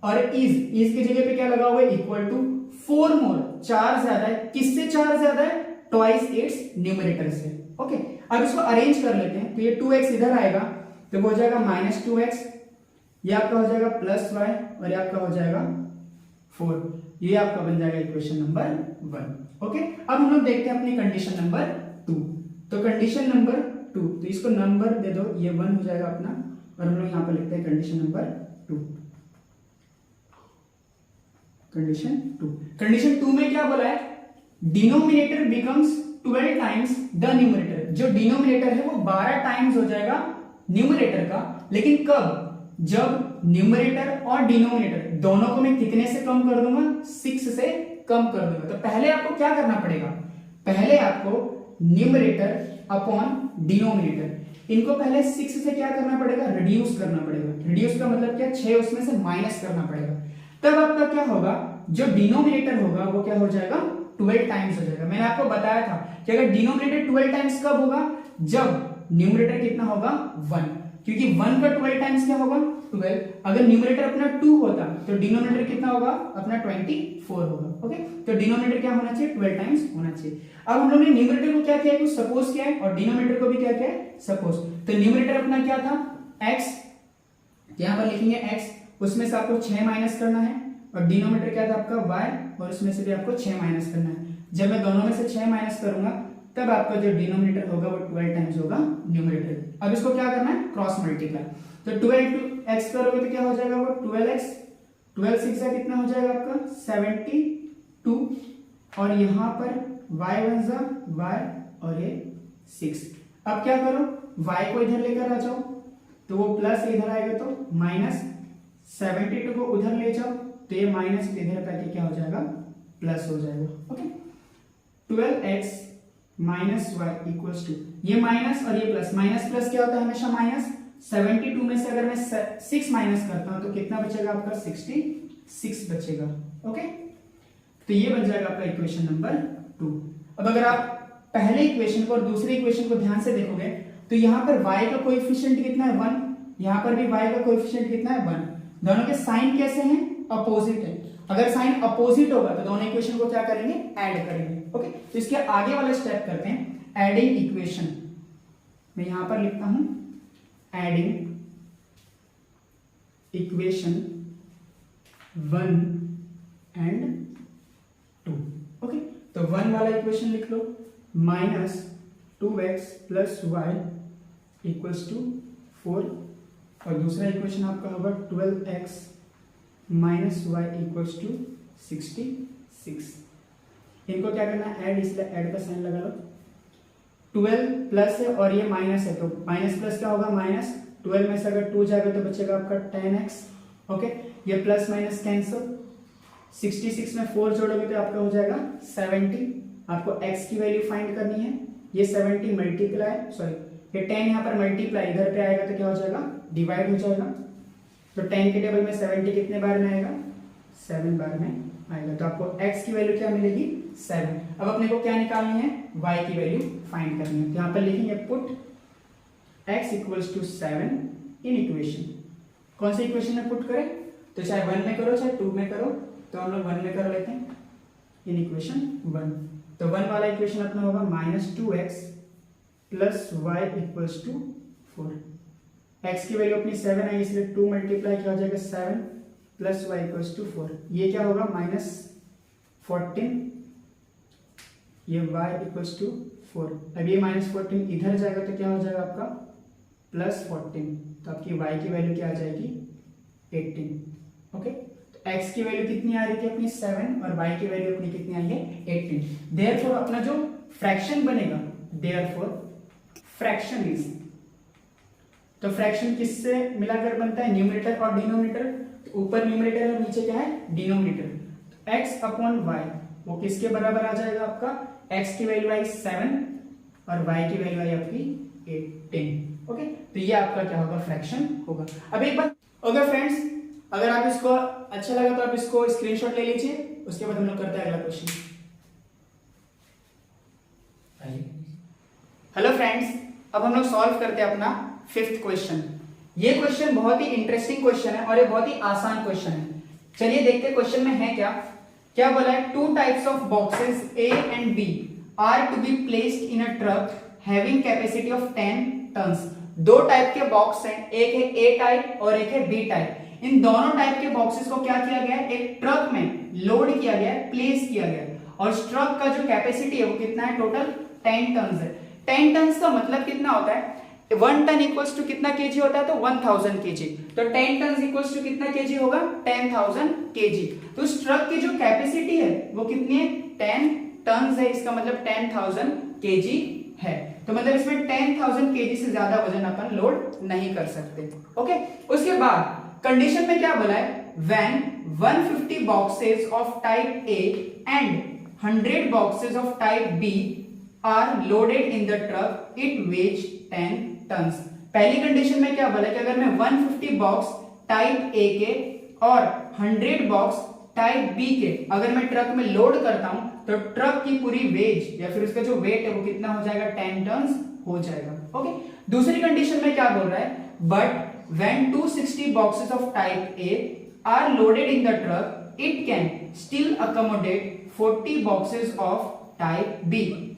Speaker 1: और इज की जगह पे क्या लगा हुआ है, इक्वल टू 4 मोर, 4 ज्यादा है, किससे 4 ज्यादा है, ट्वाइस इट्स न्यूमरेटर से। ओके, अब इसको अरेंज कर लेते हैं। तो ये 2x इधर आएगा तो वो हो जाएगा -2x, ये आपका हो जाएगा +y, और ये आपका हो जाएगा 4। ये आपका बन जाएगा इक्वेशन नंबर 1। ओके, अब हम लोग देखते हैं अपनी कंडीशन नंबर 2। तो कंडीशन नंबर 2, तो इसको नंबर दे दो, ये 1 हो जाएगा अपना, और हम लोग यहां पर लिखते हैं कंडीशन नंबर 2। कंडीशन 2 में क्या बोला है, denominator becomes 12 times the numerator. जो डिनोमिनेटर है वो 12 टाइम्स हो जाएगा न्यूमरेटर का, लेकिन कब, जब न्यूमरेटर और डिनोमिनेटर दोनों को मैं कितने से कम कर दूंगा, 6 से कम कर दूंगा। तो पहले आपको क्या करना पड़ेगा, पहले आपको न्यूमरेटर अपॉन डिनोमिनेटर, इनको पहले 6 से क्या करना पड़ेगा, रिड्यूस करना पड़ेगा। रिड्यूस का मतलब क्या, 6 उसमें से माइनस करना पड़ेगा। तब आपका क्या होगा, जो डिनोमिनेटर होगा वो क्या हो जाएगा, 12 टाइम्स हो जाएगा। मैंने आपको बताया था कि अगर डिनोमिनेटर 12 टाइम्स कब होगा, जब न्यूमरेटर कितना होगा 1, क्योंकि 1 का 12 टाइम्स क्या होगा 12। अगर न्यूमरेटर अपना 2 होता तो डिनोमिनेटर कितना होगा अपना 24 होगा। ओके, तो डिनोमिनेटर क्या होना चाहिए, 12 टाइम्स होना चाहिए। अब हम लोग ने न्यूमरेटर को क्या किया है, सपोज किया है, और डिनोमिनेटर को भी क्या किया है, सपोज। तो न्यूमरेटर अपना क्या था x, यहां पर लिखेंगे x, उसमें से आपको 6 माइनस करना है, और डिनोमिनेटर क्या था आपका y, और उसमें से भी आपको 6 माइनस करना है। जब मैं दोनों में से 6 माइनस करूंगा तब आपका जो डिनोमिनेटर होगा वो 12 टाइम्स होगा न्यूमरेटर। अब इसको क्या करना है, क्रॉस मल्टीप्लाई। तो 12 टू x करोगे तो क्या हो जाएगा वो 12x, 12 6 का कितना हो जाएगा आपका 72, और यहां पर y वन जा y, और ये 6। अब क्या करो, y को इधर लेकर आ जाओ तो वो प्लस इधर आएगा तो माइनस, 72 को उधर ले जाओ तो ये माइनस इधर करके क्या हो जाएगा, प्लस हो जाएगा। Okay, 12x minus y equals to, ये माइनस और ये प्लस, माइनस प्लस क्या होता है हमेशा माइनस। 72 में से अगर मैं 6 माइनस करता हूं तो कितना बचेगा आपका 66 बचेगा। ओके, तो ये बन जाएगा आपका इक्वेशन नंबर 2। अब अगर आप पहले इक्वेशन को और दूसरे इक्वेशन को ध्यान से देखोगे तो यहां पर y का कोएफिशिएंट कितना है 1, यहां पर भी y का कोएफिशिएंट कितना है 1। दोनों के साइन कैसे हैं, अपोजिट है। अगर साइन अपोजिट होगा तो दोनों इक्वेशन को क्या करेंगे, ऐड करेंगे। ओके, तो इसके आगे वाला स्टेप करते हैं, एडिंग इक्वेशन। मैं यहां पर लिखता हूं एडिंग इक्वेशन 1 एंड 2। ओके, तो 1 वाला इक्वेशन लिख लो, -2x + y = 4, और दूसरा इक्वेशन आपका होगा 12x - y = 66। इनको क्या करना है, ऐड, इसलिए ऐड का साइन लगा लो। 12 प्लस है और ये माइनस है, तो माइनस प्लस क्या होगा, माइनस। 12 में से अगर 2 जाएगा तो बचेगा आपका 10x। ओके, ये प्लस माइनस कैंसिल। 66 में 4 जोड़ोगे तो आपका हो जाएगा 70। आपको x की वैल्यू फाइंड करनी है। ये 70 मल्टीप्लाई, सॉरी ये 10 यहाँ पर मल्टीप्लाई, इधर पे आएगा तो क्या हो जाएगा, डिवाइड हो जाएगा। तो 10 के टेबल में 70 कितने बार में आएगा, 7 बार में आएगा। तो आपको x की वैल्यू क्या मिलेगी, 7। अब अपने को क्या निकालनी है, y की वैल्यू फाइंड करनी है। तो यहाँ पर लिखेंगे पुट x = 7 इन इक्वेशन। कौन सी इक्वेशन में पुट करें, तो चाहे 1 में करो चाहे 2 में करो, तो हम लोग 1 में कर लेते हैं, इन इक्वेशन 1। तो 1 वाला इक्वेशन अपना होगा -2x + y = 4। x की वैल्यू अपनी 7 है, इसलिए 2 मल्टीप्लाई क्या हो जाएगा, 7 + y = 4। ये क्या होगा, -14, ये y = 4। अब ये -14 इधर जाएगा तो क्या हो जाएगा आपका +14, तो आपकी y की वैल्यू क्या आ जाएगी, 18। ओके, तो x की वैल्यू कितनी आ रही थी अपनी 7, और y की वैल्यू अपनी कितनी आई है, 18। देयरफॉर अपना जो फ्रैक्शन बनेगा, देयरफॉर फ्रैक्शन इज, तो फ्रैक्शन किससे मिलाकर बनता है, न्यूमरेटर और डिनोमिनेटर। तो ऊपर न्यूमरेटर और नीचे क्या है, डिनोमिनेटर। तो x/y वो किसके बराबर आ जाएगा आपका, x की वैल्यू आई 7 और y की वैल्यू आई आपकी 18। ओके, तो ये आपका क्या होगा, फ्रैक्शन होगा। अब एक बात, ओके फ्रेंड्स, अगर आप इसको अच्छा लगा तो आप इसको स्क्रीनशॉट ले लीजिए। उसके बाद हम लोग करते हैं अगला क्वेश्चन। हेलो फ्रेंड्स, अब हम लोग सॉल्व करते हैं अपना 5th क्वेश्चन। ये क्वेश्चन बहुत ही इंटरेस्टिंग क्वेश्चन है और ये बहुत ही आसान क्वेश्चन है। चलिए देखते हैं क्वेश्चन में है क्या। क्या बोला है, 2 types of boxes A and B are to be placed in a truck having capacity of 10 tons. 2 type के बॉक्स हैं, एक है A टाइप और एक है B टाइप। इन दोनों टाइप के बॉक्सेस को क्या किया गया है, एक ट्रक में लोड किया गया है, प्लेस किया गया है, और इस ट्रक का जो कैपेसिटी है वो कितना है, टोटल 10 टन्स है। 10 टन्स का मतलब कितना होता है, 1 टन इक्वल्स टू कितना केजी होता है, तो 1000 केजी। तो 10 टन इक्वल्स टू कितना केजी होगा, 10,000 केजी। तो इस ट्रक की जो कैपेसिटी है वो कितनी है, 10 टन है, इसका मतलब 10,000 केजी है। तो मतलब इसमें 10,000 केजी से ज्यादा वजन अपन लोड नहीं कर सकते। ओके, उसके बाद कंडीशन में क्या बोला है, when 150 boxes of type A and 100 boxes of type B are loaded in the truck, it weighs 10 tons. पहली कंडीशन में क्या बोला कि अगर मैं 150 बॉक्स टाइप A के और 100 बॉक्स टाइप B के अगर मैं ट्रक में लोड करता हूं तो ट्रक की पूरी वेज या फिर उसका जो वेट है वो कितना हो जाएगा, 10 टन्स हो जाएगा। ओके, दूसरी कंडीशन में क्या बोल रहा है, but when 260 boxes of type A are loaded in the truck, it can still accommodate 40 boxes of type B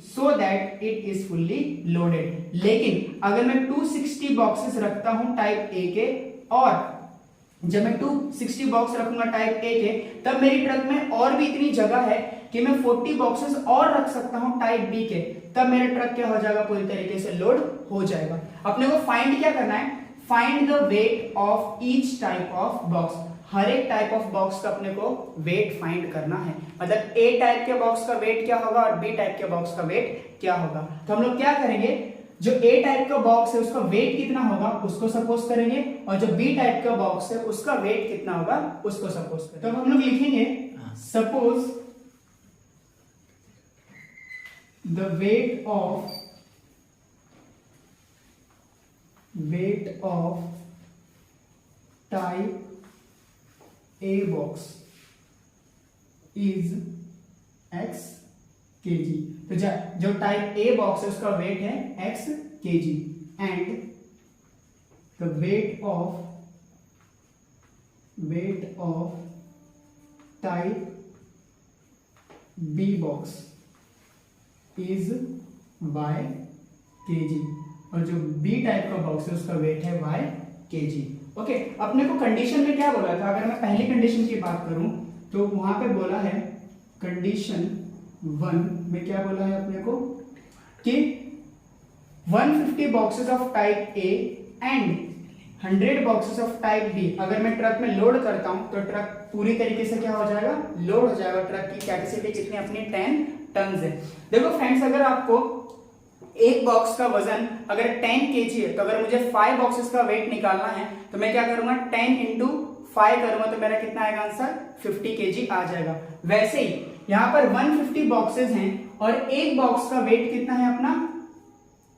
Speaker 1: so that it is fully loaded। लेकिन अगर मैं 260 बॉक्सेस रखता हूं टाइप A के, और जब मैं 260 बॉक्स रखूंगा टाइप A के, तब मेरी ट्रक में और भी इतनी जगह है कि मैं 40 बॉक्सेस और रख सकता हूं टाइप B के, तब मेरा ट्रक क्या हो जाएगा, पूरी तरीके से लोड हो जाएगा। अपने को फाइंड क्या करना है, find the weight of each type of box. हर एक टाइप ऑफ बॉक्स का अपने को वेट फाइंड करना है। मतलब A टाइप के बॉक्स का वेट क्या होगा और B टाइप के बॉक्स का वेट क्या होगा। तो हम लोग क्या करेंगे, जो A टाइप का बॉक्स है उसका वेट कितना होगा उसको सपोज करेंगे, और जो B टाइप का बॉक्स है उसका वेट कितना होगा उसको सपोज करेंगे। तो हम लोग लिखेंगे suppose the weight of type A box is x kg। तो जो टाइप A बॉक्स है उसका वेट है x kg, and the weight of type B box is y kg, और जो बी टाइप का बॉक्स है उसका वेट है y kg। ओके, अपने को कंडीशन में क्या बोला था? अगर मैं पहली कंडीशन की बात करूं तो वहां पे बोला है कंडीशन 1 में क्या बोला है अपने को कि 150 boxes of type A and 100 boxes of type B अगर मैं ट्रक में लोड करता हूं तो ट्रक पूरी तरीके से क्या हो जाएगा? लोड हो जाएगा। ट्रक की कैपेसिटी कितनी अपनी 10 टन है। देखो फ्रेंड्स, अगर आपको एक बॉक्स का वजन अगर 10 केजी है तो अगर मुझे 5 बॉक्सेस का वेट निकालना है तो मैं क्या करूंगा? 10 इंटू 5 करूंगा तो मेरा कितना आएगा आंसर? 50 केजी आ जाएगा। वैसे ही यहाँ पर 150 बॉक्सेस हैं और एक बॉक्स का वेट कितना है अपना?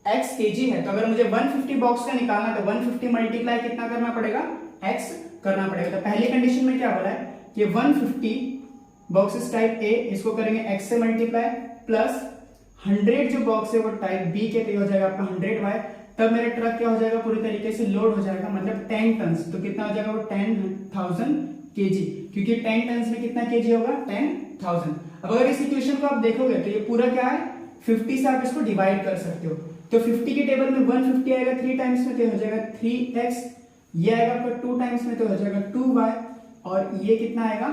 Speaker 1: x केजी है। तो अगर मुझे 150 बॉक्स का निकालना है तो 150 मल्टीप्लाई कितना करना पड़ेगा? x करना पड़ेगा। तो पहली कंडीशन में क्या बोला है कि 150 बॉक्सेस टाइप ए इसको करेंगे x से मल्टीप्लाई प्लस 100 जो बॉक्स है वो टाइप बी के, तो हो जाएगा आपका 100y। तब मेरा ट्रक क्या हो जाएगा? पूरी तरीके से लोड हो जाएगा, मतलब 10 टन। तो कितना हो जाएगा वो? 10,000 केजी, क्योंकि 10 टन में कितना केजी होगा? 10,000। अब अगर इस इक्वेशन को आप देखोगे तो ये पूरा क्या है? 50 से आप इसको डिवाइड कर सकते हो। तो 50 के टेबल में 150 आएगा 3 टाइम्स में तो हो जाएगा 3x, ये आएगा आपका 2 टाइम्स में तो हो जाएगा 2y, और ये कितना आएगा?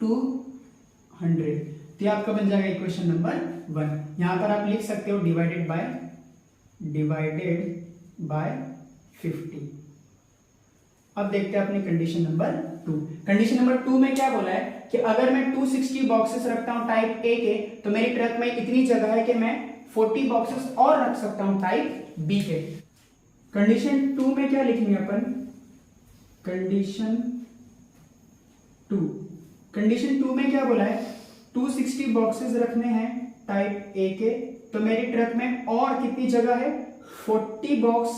Speaker 1: 200। तो ये आपका बन जाएगा इक्वेशन नंबर 1। यहां पर आप लिख सकते हो डिवाइडेड बाय 50। अब देखते हैं अपनी कंडीशन नंबर 2। कंडीशन नंबर 2 में क्या बोला है कि अगर मैं 260 बॉक्सेस रखता हूं टाइप ए के तो मेरी ट्रक में इतनी जगह है कि मैं 40 बॉक्सेस और रख सकता हूं टाइप बी के। कंडीशन 2 में क्या लिखेंगे अपन? कंडीशन 2 में क्या बोला है? 260 बॉक्सेस रखने हैं टाइप ए के तो मेरी ट्रक में और कितनी जगह है? 40 बॉक्स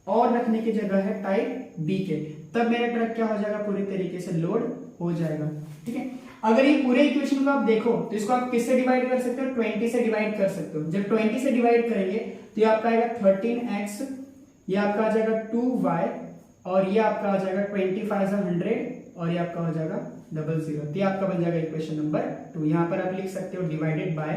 Speaker 1: और रखने की जगह है टाइप बी के। तब मेरा ट्रक क्या हो जाएगा? पूरी तरीके से लोड हो जाएगा। ठीक है, अगर ये पूरे इक्वेशन को आप देखो तो इसको आप किससे डिवाइड कर सकते हो? 20 से डिवाइड कर सकते हो। जब 20 से डिवाइड करेंगे तो ये आपका आएगा 13x, ये आपका आ जाएगा 2y, और ये आपका आ जाएगा 25 100, और ये आपका हो जाएगा 00। तो ये आपका बन जाएगा इक्वेशन नंबर 2। यहां पर आप लिख सकते हो डिवाइडेड बाय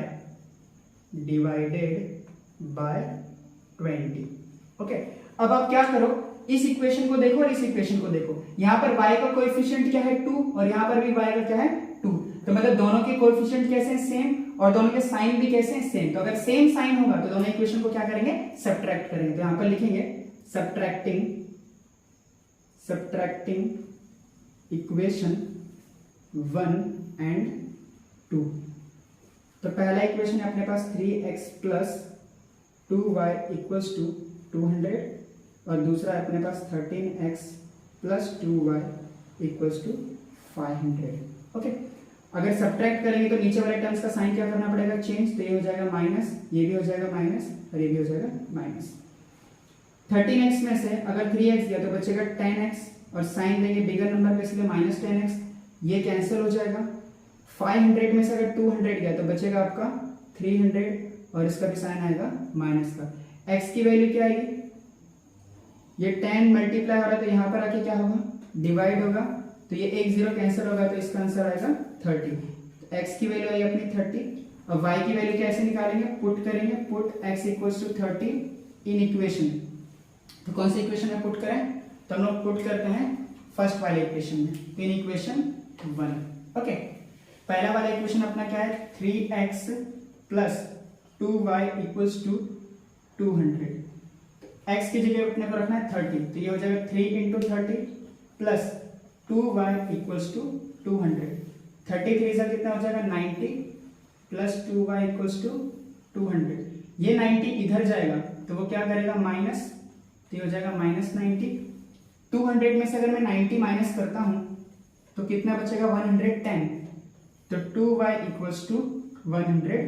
Speaker 1: 20। ओके, अब आप क्या करो? इस इक्वेशन को देखो और इस इक्वेशन को देखो। यहां पर y का कोएफिशिएंट क्या है? 2, और यहां पर भी y का क्या है? 2। तो मतलब दोनों के कोएफिशिएंट कैसे हैं? सेम, और दोनों के साइन भी कैसे हैं? सेम। तो अगर सेम साइन होगा तो दोनों इक्वेशन को क्या करेंगे? सब्ट्रैक्ट करेंगे। तो यहां पर लिखेंगे सब्ट्रैक्टिंग इक्वेशन 1 एंड 2। तो पहला इक्वेशन है अपने पास 3x plus 2y equals to 200, और दूसरा है अपने पास 13x plus 2y equals to 500। Okay, अगर सब्ट्रैक्ट करेंगे तो नीचे वाले टर्म्स का साइन क्या करना पड़ेगा? चेंज। तो ये हो जाएगा माइनस, ये भी हो जाएगा माइनस, और ये भी हो जाएगा माइनस। 13x में से अगर 3x गया तो बचेगा 10x, और साइन देंगे बिगर नंबर पे इसलिए माइनस 10x, ये कैंसिल हो जाएगा। 500 में से अगर 200 गया तो बचेगा आपका 300, और इसका भी साइन आएगा माइनस का। x की वैल्यू क्या आएगी? ये 10 मल्टीप्लाई हो रहा है तो यहाँ पर आके क्या होगा? डिवाइड होगा, तो ये 1 0 कैंसिल होगा तो इसका आंसर आएगा 30। तो x की वैल्यू आई अपनी 30, और y की वैल्यू कैसे निकालेंगे? पुट करेंगे, put x equals to 30 in equation. तो कौन सी इक्वेशन में पुट करें? तो हम लोग पुट करते हैं फर्स्ट वाले इक्वेशन में, इन इक्वेशन 1। ओके, पहला वाला इक्वेशन अपना क्या है? 3x plus 2y equals to 200। x की जगह अपने को रखना है 30, तो ये हो जाएगा 3 into 30 plus 2y equals to 200। 33 से कितना हो जाएगा? 90 प्लस 2y इक्वल्स टू 200। ये 90 इधर जाएगा तो वो क्या करेगा? माइनस, तो ये हो जाएगा माइनस 90। 200 में से अगर मैं 90 माइनस करता हूं तो कितना बचेगा? 110। तो 2y इक्वल्स टू 110।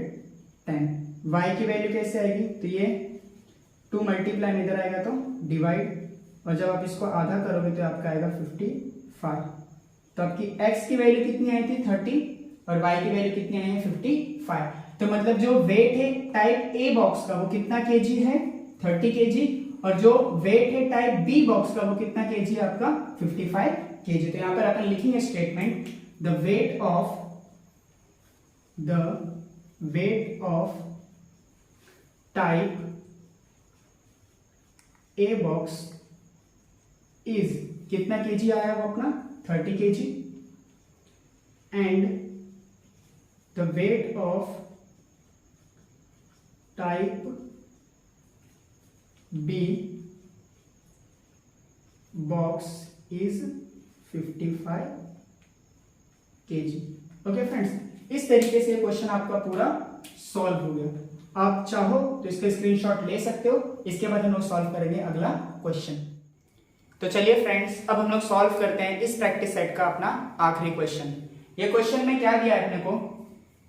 Speaker 1: y की वैल्यू कैसे आएगी? तो ये 2 मल्टीप्लाई में इधर आएगा तो डिवाइड, और जब आप इसको आधा करोगे तो आपका आएगा 55। तो आपकी x की वैल्यू कितनी आई थी? 30, और y की वैल्यू कितनी आई है? 55। तो मतलब जो वेट है टाइप ए बॉक्स का वो कितना केजी है? 30 केजी, और जो वेट है टाइप बी बॉक्स का वो कितना केजी है आपका? 55 केजी। तो यहाँ पर अपन लिखेंगे statement the weight of type A box is, कितना केजी आया वो अपना 30 kg, and the weight of type B box is 55 kg. Okay friends, इस तरीके से क्वेश्चन आपका पूरा सॉल्व हो गया। आप चाहो तो इसका स्क्रीनशॉट ले सकते हो। इसके बाद हम लोग सॉल्व करेंगे अगला क्वेश्चन। तो चलिए फ्रेंड्स, अब हम लोग सॉल्व करते हैं इस प्रैक्टिस सेट का अपना आखिरी क्वेश्चन। ये क्वेश्चन में क्या दिया है अपने को,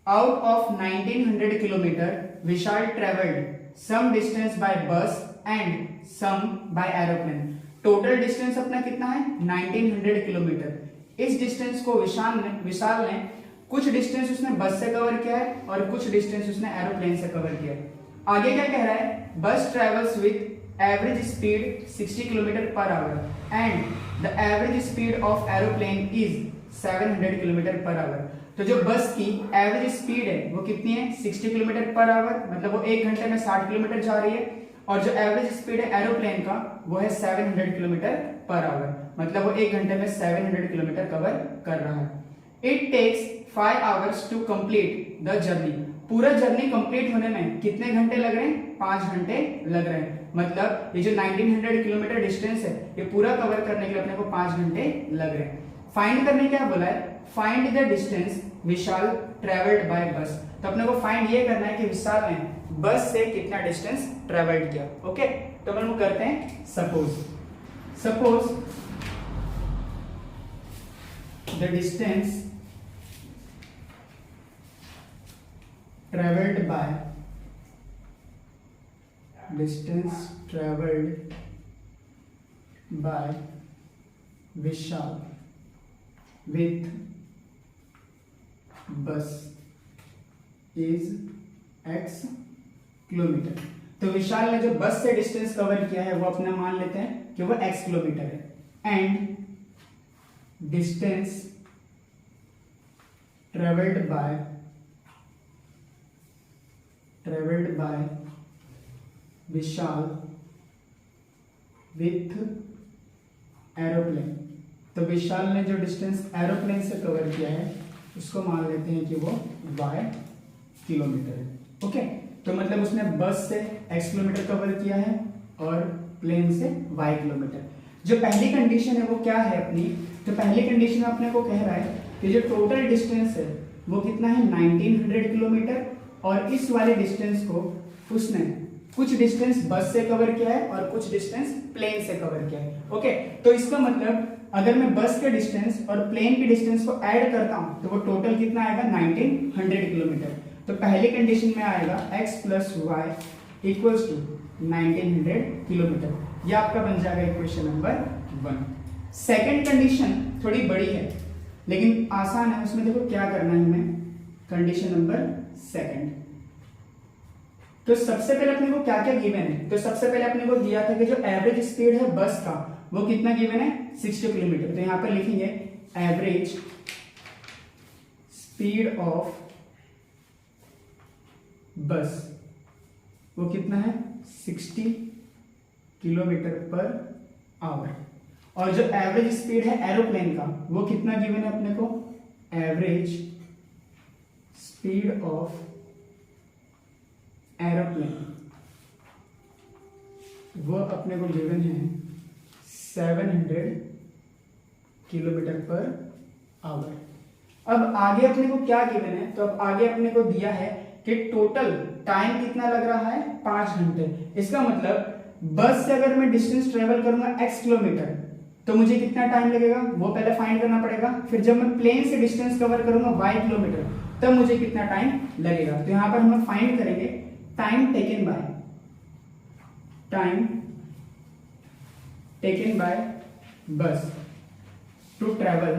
Speaker 1: out of 1900 kilometre Vishal travelled some distance by bus and some by aeroplane. Total distance अपना कितना है 1900 किलोमीटर। इस डिस्टेंस को विशाल ने कुछ डिस्टेंस उसने बस से कवर किया है और कुछ डिस्टेंस उसने एरोप्लेन से कवर किया है। आगे क्या कह रहा है, बस travels with average speed 60 kilometre per hour and the average speed of aeroplane is 700 kilometre per hour. तो जो बस की एवरेज स्पीड है वो कितनी है 60 किलोमीटर पर आवर, मतलब वो 1 घंटे में 60 किलोमीटर जा रही है, और जो एवरेज स्पीड है एरोप्लेन का वो है 700 किलोमीटर पर आवर, मतलब वो 1 घंटे में 700 किलोमीटर कवर कर रहा है। It takes 5 hours to complete the journey. पूरा जर्नी कंप्लीट होने में कितने घंटे लग रहे हैं, 5 घंटे लग रहे हैं। मतलब ये जो 1900 किलोमीटर डिस्टेंस है ये पूरा कवर करने के लिए अपने को 5 घंटे लग रहे हैं। फाइंड करने क्या बोला है, find the distance Vishal travelled by बस। तो अपने को फाइंड ये करना है कि विशाल ने बस से कितना डिस्टेंस ट्रेवल्ड किया। ओके, तो हम लोग करते हैं suppose the distance traveled by Vishal with bus is x kilometre. तो विशाल ने जो बस से डिस्टेंस कवर किया है वो अपना मान लेते हैं कि वो x किलोमीटर है, and distance travelled by Vishal with aeroplane. तो विशाल ने जो डिस्टेंस एरोप्लेन से कवर किया है उसको मान लेते हैं कि वो y किलोमीटर है। ओके, तो मतलब उसने बस से x किलोमीटर कवर किया है और प्लेन से y किलोमीटर। जो पहली कंडीशन है वो क्या है अपनी, तो पहली कंडीशन अपने को कह रहा है कि जो टोटल डिस्टेंस है वो कितना है 1900 किलोमीटर, और इस वाले डिस्टेंस को उसने कुछ डिस्टेंस बस से कवर किया है और कुछ डिस्टेंस प्लेन से कवर किया है। ओके, तो इसका मतलब अगर मैं बस के डिस्टेंस और प्लेन के डिस्टेंस को ऐड करता हूं तो वो टोटल कितना आएगा 1900 किलोमीटर। तो पहली कंडीशन में आएगा x plus y equals to 1900 kilometre. यह आपका बन जाएगा इक्वेशन नंबर 1। सेकेंड कंडीशन थोड़ी बड़ी है लेकिन आसान है, उसमें देखो क्या करना है हमें। कंडीशन नंबर सेकंड, तो सबसे पहले अपने को क्या क्या गिवन है, तो सबसे पहले अपने को दिया था कि जो एवरेज स्पीड है बस का वो कितना गिवन है 60 किलोमीटर। तो यहां पर लिखेंगे एवरेज स्पीड ऑफ बस वो कितना है 60 किलोमीटर पर आवर, और जो एवरेज स्पीड है एरोप्लेन का वो कितना गिवन है अपने को, एवरेज स्पीड ऑफ एरोप्लेन वो अपने को गिवन है 700 किलोमीटर पर आवर। अब आगे अपने को क्या गिवन है, तो अब आगे अपने को दिया है कि टोटल टाइम कितना लग रहा है 5 घंटे। इसका मतलब बस से अगर मैं डिस्टेंस ट्रेवल करूंगा x किलोमीटर तो मुझे कितना टाइम लगेगा वो पहले फाइंड करना पड़ेगा। फिर जब मैं प्लेन से डिस्टेंस कवर करूंगा y किलोमीटर तब मुझे कितना टाइम लगेगा। तो यहां पर हम फाइंड करेंगे time taken by bus to travel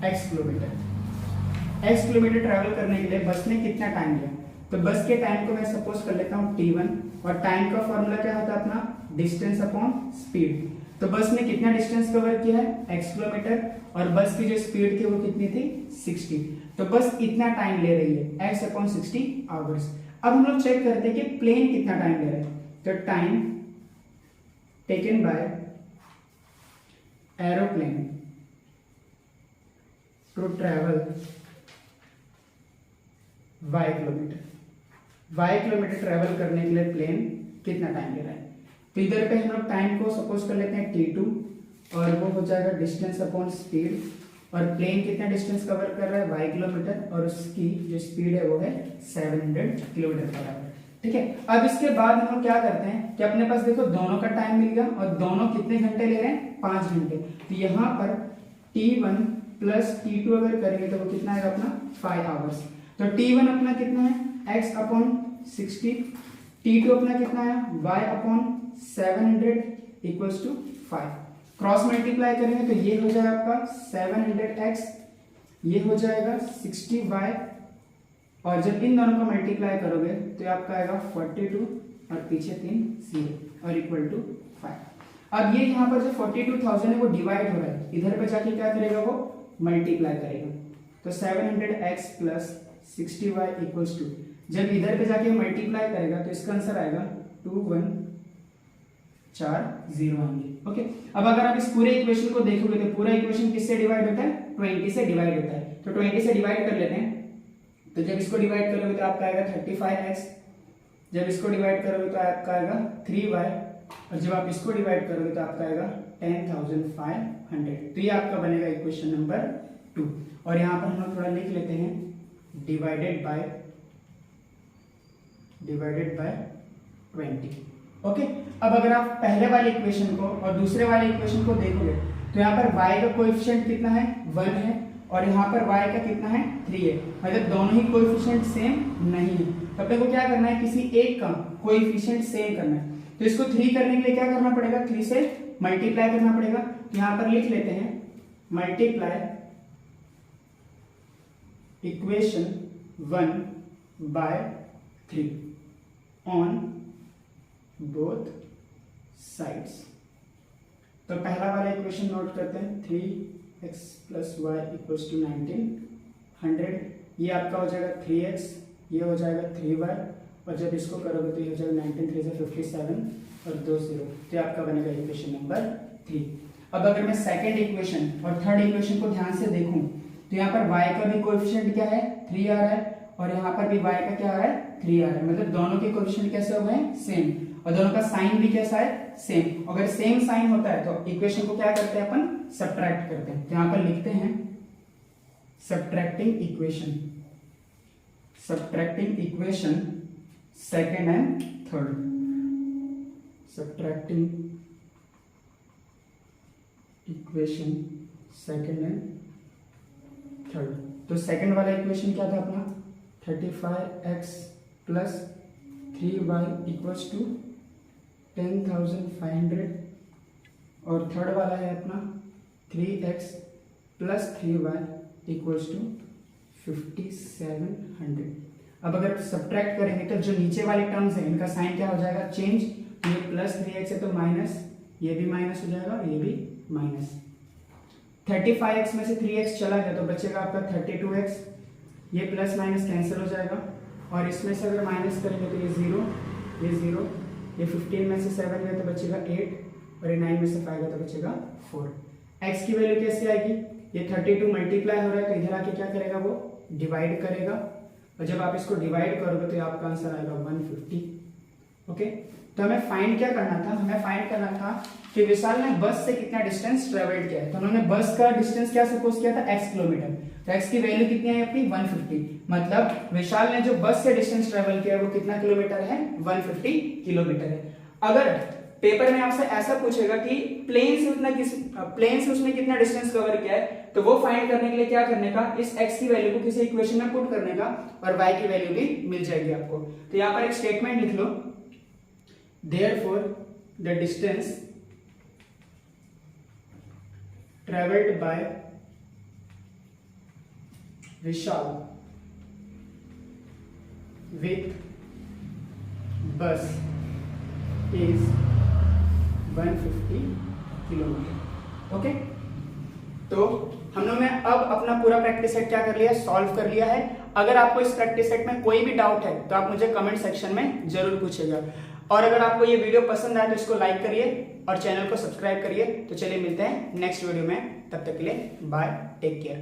Speaker 1: x kilometre travel करने के लिए बस ने कितना टाइम लिया। तो बस के टाइम को मैं सपोज कर लेता हूं t1, और टाइम का फॉर्मूला क्या होता है अपना डिस्टेंस अपॉन स्पीड। तो बस ने कितना डिस्टेंस कवर किया है, x किलोमीटर, और बस की जो स्पीड थी वो कितनी थी, 60। तो बस इतना टाइम ले रही है, x अपॉन 60 आवर्स। अब हम लोग चेक करते हैं कि प्लेन कितना टाइम ले रहा है। तो time taken by aeroplane to travel y kilometre travel करने के लिए प्लेन कितना टाइम ले रहा है। तो इधर पे हम लोग टाइम को सपोज कर लेते हैं t2, और वो हो जाएगा डिस्टेंस अपॉन स्पीड, और प्लेन कितना डिस्टेंस कवर कर रहा है, y किलोमीटर, और उसकी जो स्पीड है वो है 700 किलोमीटर पर आवर। ठीक है, अब इसके बाद हम लोग क्या करते हैं कि अपने पास देखो दोनों का टाइम मिल गया, और दोनों कितने घंटे ले रहे हैं, 5 घंटे। तो यहाँ पर t1 प्लस t2 अगर करेंगे तो वो कितना आएगा अपना 5 आवर्स। तो t1 अपना कितना है, x अपॉन 60, t2 अपना कितना है, y upon 700 equals to 5। Cross multiply करेंगे तो ये हो जाएगा आपका 700x, ये हो जाएगा 60y, और जब इन दोनों को मल्टीप्लाई करोगे तो आपका आएगा 42, और पीछे 3 0, और इक्वल टू 5। अब ये यहाँ पर जो 42,000 है वो डिवाइड हो रहा है, इधर पे जाके क्या करेगा, वो मल्टीप्लाई करेगा। तो 700x plus 60y equals to, जब इधर पे जाके मल्टीप्लाई करेगा तो इसका आंसर आएगा 2140 आएंगे। ओके, अब अगर आप इस पूरे इक्वेशन को देखोगे तो पूरा इक्वेशन किससे डिवाइड होता है, 20 से डिवाइड होता है। तो 20 से डिवाइड कर लेते हैं, तो जब इसको डिवाइड करोगे तो आपका आएगा 35x, जब इसको डिवाइड करोगे तो आपका आएगा 3y, और जब आप इसको डिवाइड करोगे तो आपका आएगा 10,500। तो ये आपका बनेगा इक्वेशन नंबर 2। और यहाँ पर हम लोग थोड़ा लिख लेते हैं, डिवाइडेड बाय 20। ओके, अब अगर आप पहले वाले इक्वेशन को और दूसरे वाले इक्वेशन को देखोगे तो यहाँ पर y का कोएफिशिएंट कितना है, 1 है, और यहाँ पर y का कितना है, 3 है। मतलब दोनों ही कोएफिशिएंट सेम नहीं है। तब तक को क्या करना है, किसी एक का कोएफिशिएंट सेम करना है। तो इसको 3 करने के लिए क्या करना पड़ेगा, 3 से मल्टीप्लाई करना पड़ेगा। तो यहाँ पर लिख लेते हैं multiply equation 1 by 3 on both sides. तो पहला वाला इक्वेशन नोट करते हैं, 3x plus y equals to 1900। ये आपका हो जाएगा 3x, ये हो जाएगा 3y, और जब इसको करोगे तो ये हो जाएगा 19 3 से 57 और 2 0। तो आपका बनेगा इक्वेशन नंबर 3। अब अगर मैं सेकंड इक्वेशन और थर्ड इक्वेशन को ध्यान से देखूं तो यहाँ पर y का भी कोएफिशिएंट क्या है, 3 आ रहा है, और यहाँ पर भी y का क्या आ रहा है, 3 आ रहा है। मतलब दोनों के कोएफिशिएंट कैसे हो गए, सेम, और दोनों का साइन भी कैसा है, सेम। अगर सेम साइन होता है तो इक्वेशन को क्या करते हैं अपन, सब्ट्रैक्ट करते हैं। तो यहाँ पर लिखते हैं subtracting equation second and third. Subtracting equation second and third. तो सेकंड वाला इक्वेशन क्या था अपना, 35x plus 3y equals to 10,500, और थर्ड वाला है अपना 3x plus 3y equals to 5700। अब अगर सब्ट्रैक्ट करेंगे तो जो नीचे वाले टर्म्स हैं इनका साइन क्या हो जाएगा, चेंज। ये प्लस 3x है तो माइनस, ये भी माइनस हो जाएगा, ये भी माइनस। 35x में से 3x चला गया तो बचेगा आपका 32x। ये प्लस माइनस कैंसिल हो जाएगा, और इसमें से अगर माइनस करेंगे तो ये 0, ये 0, ये 15 में से 7 गया तो बचेगा 8, और ये 9 में से 5 गया तो बचेगा 4। x की वैल्यू कैसे आएगी, ये 32 मल्टीप्लाई हो रहा है तो इधर आके क्या करेगा, वो डिवाइड करेगा, और जब आप इसको डिवाइड करोगे तो आपका आंसर आएगा 150। ओके, तो हमें फाइंड क्या करना था, हमें फाइंड करना था कि विशाल ने बस से कितना डिस्टेंस ट्रेवल्ड किया है। तो उन्होंने बस का डिस्टेंस क्या सपोज किया था, x किलोमीटर। तो x की वैल्यू कितनी है अपनी, 150। मतलब विशाल ने जो बस से डिस्टेंस ट्रेवल किया है वो कितना किलोमीटर है, 150 किलोमीटर है। अगर पेपर में आपसे ऐसा पूछेगा कि प्लेन से उसने कितना डिस्टेंस कवर किया है, तो वो फाइंड करने के लिए क्या करने का, इस x की वैल्यू को किसी इक्वेशन में पुट करने का, और y की वैल्यू भी मिल जाएगी आपको। तो यहाँ पर एक स्टेटमेंट लिख लो, therefore the distance traveled by Vishal with bus is 150 kilometre. Okay, तो हम लोग ने अब अपना पूरा प्रैक्टिस सेट क्या कर लिया, सॉल्व कर लिया है। अगर आपको इस प्रैक्टिस सेट में कोई भी डाउट है तो आप मुझे कमेंट सेक्शन में जरूर पूछिएगा। और अगर आपको ये वीडियो पसंद आए तो इसको लाइक करिए और चैनल को सब्सक्राइब करिए। तो चलिए मिलते हैं नेक्स्ट वीडियो में, तब तक के लिए बाय, टेक केयर।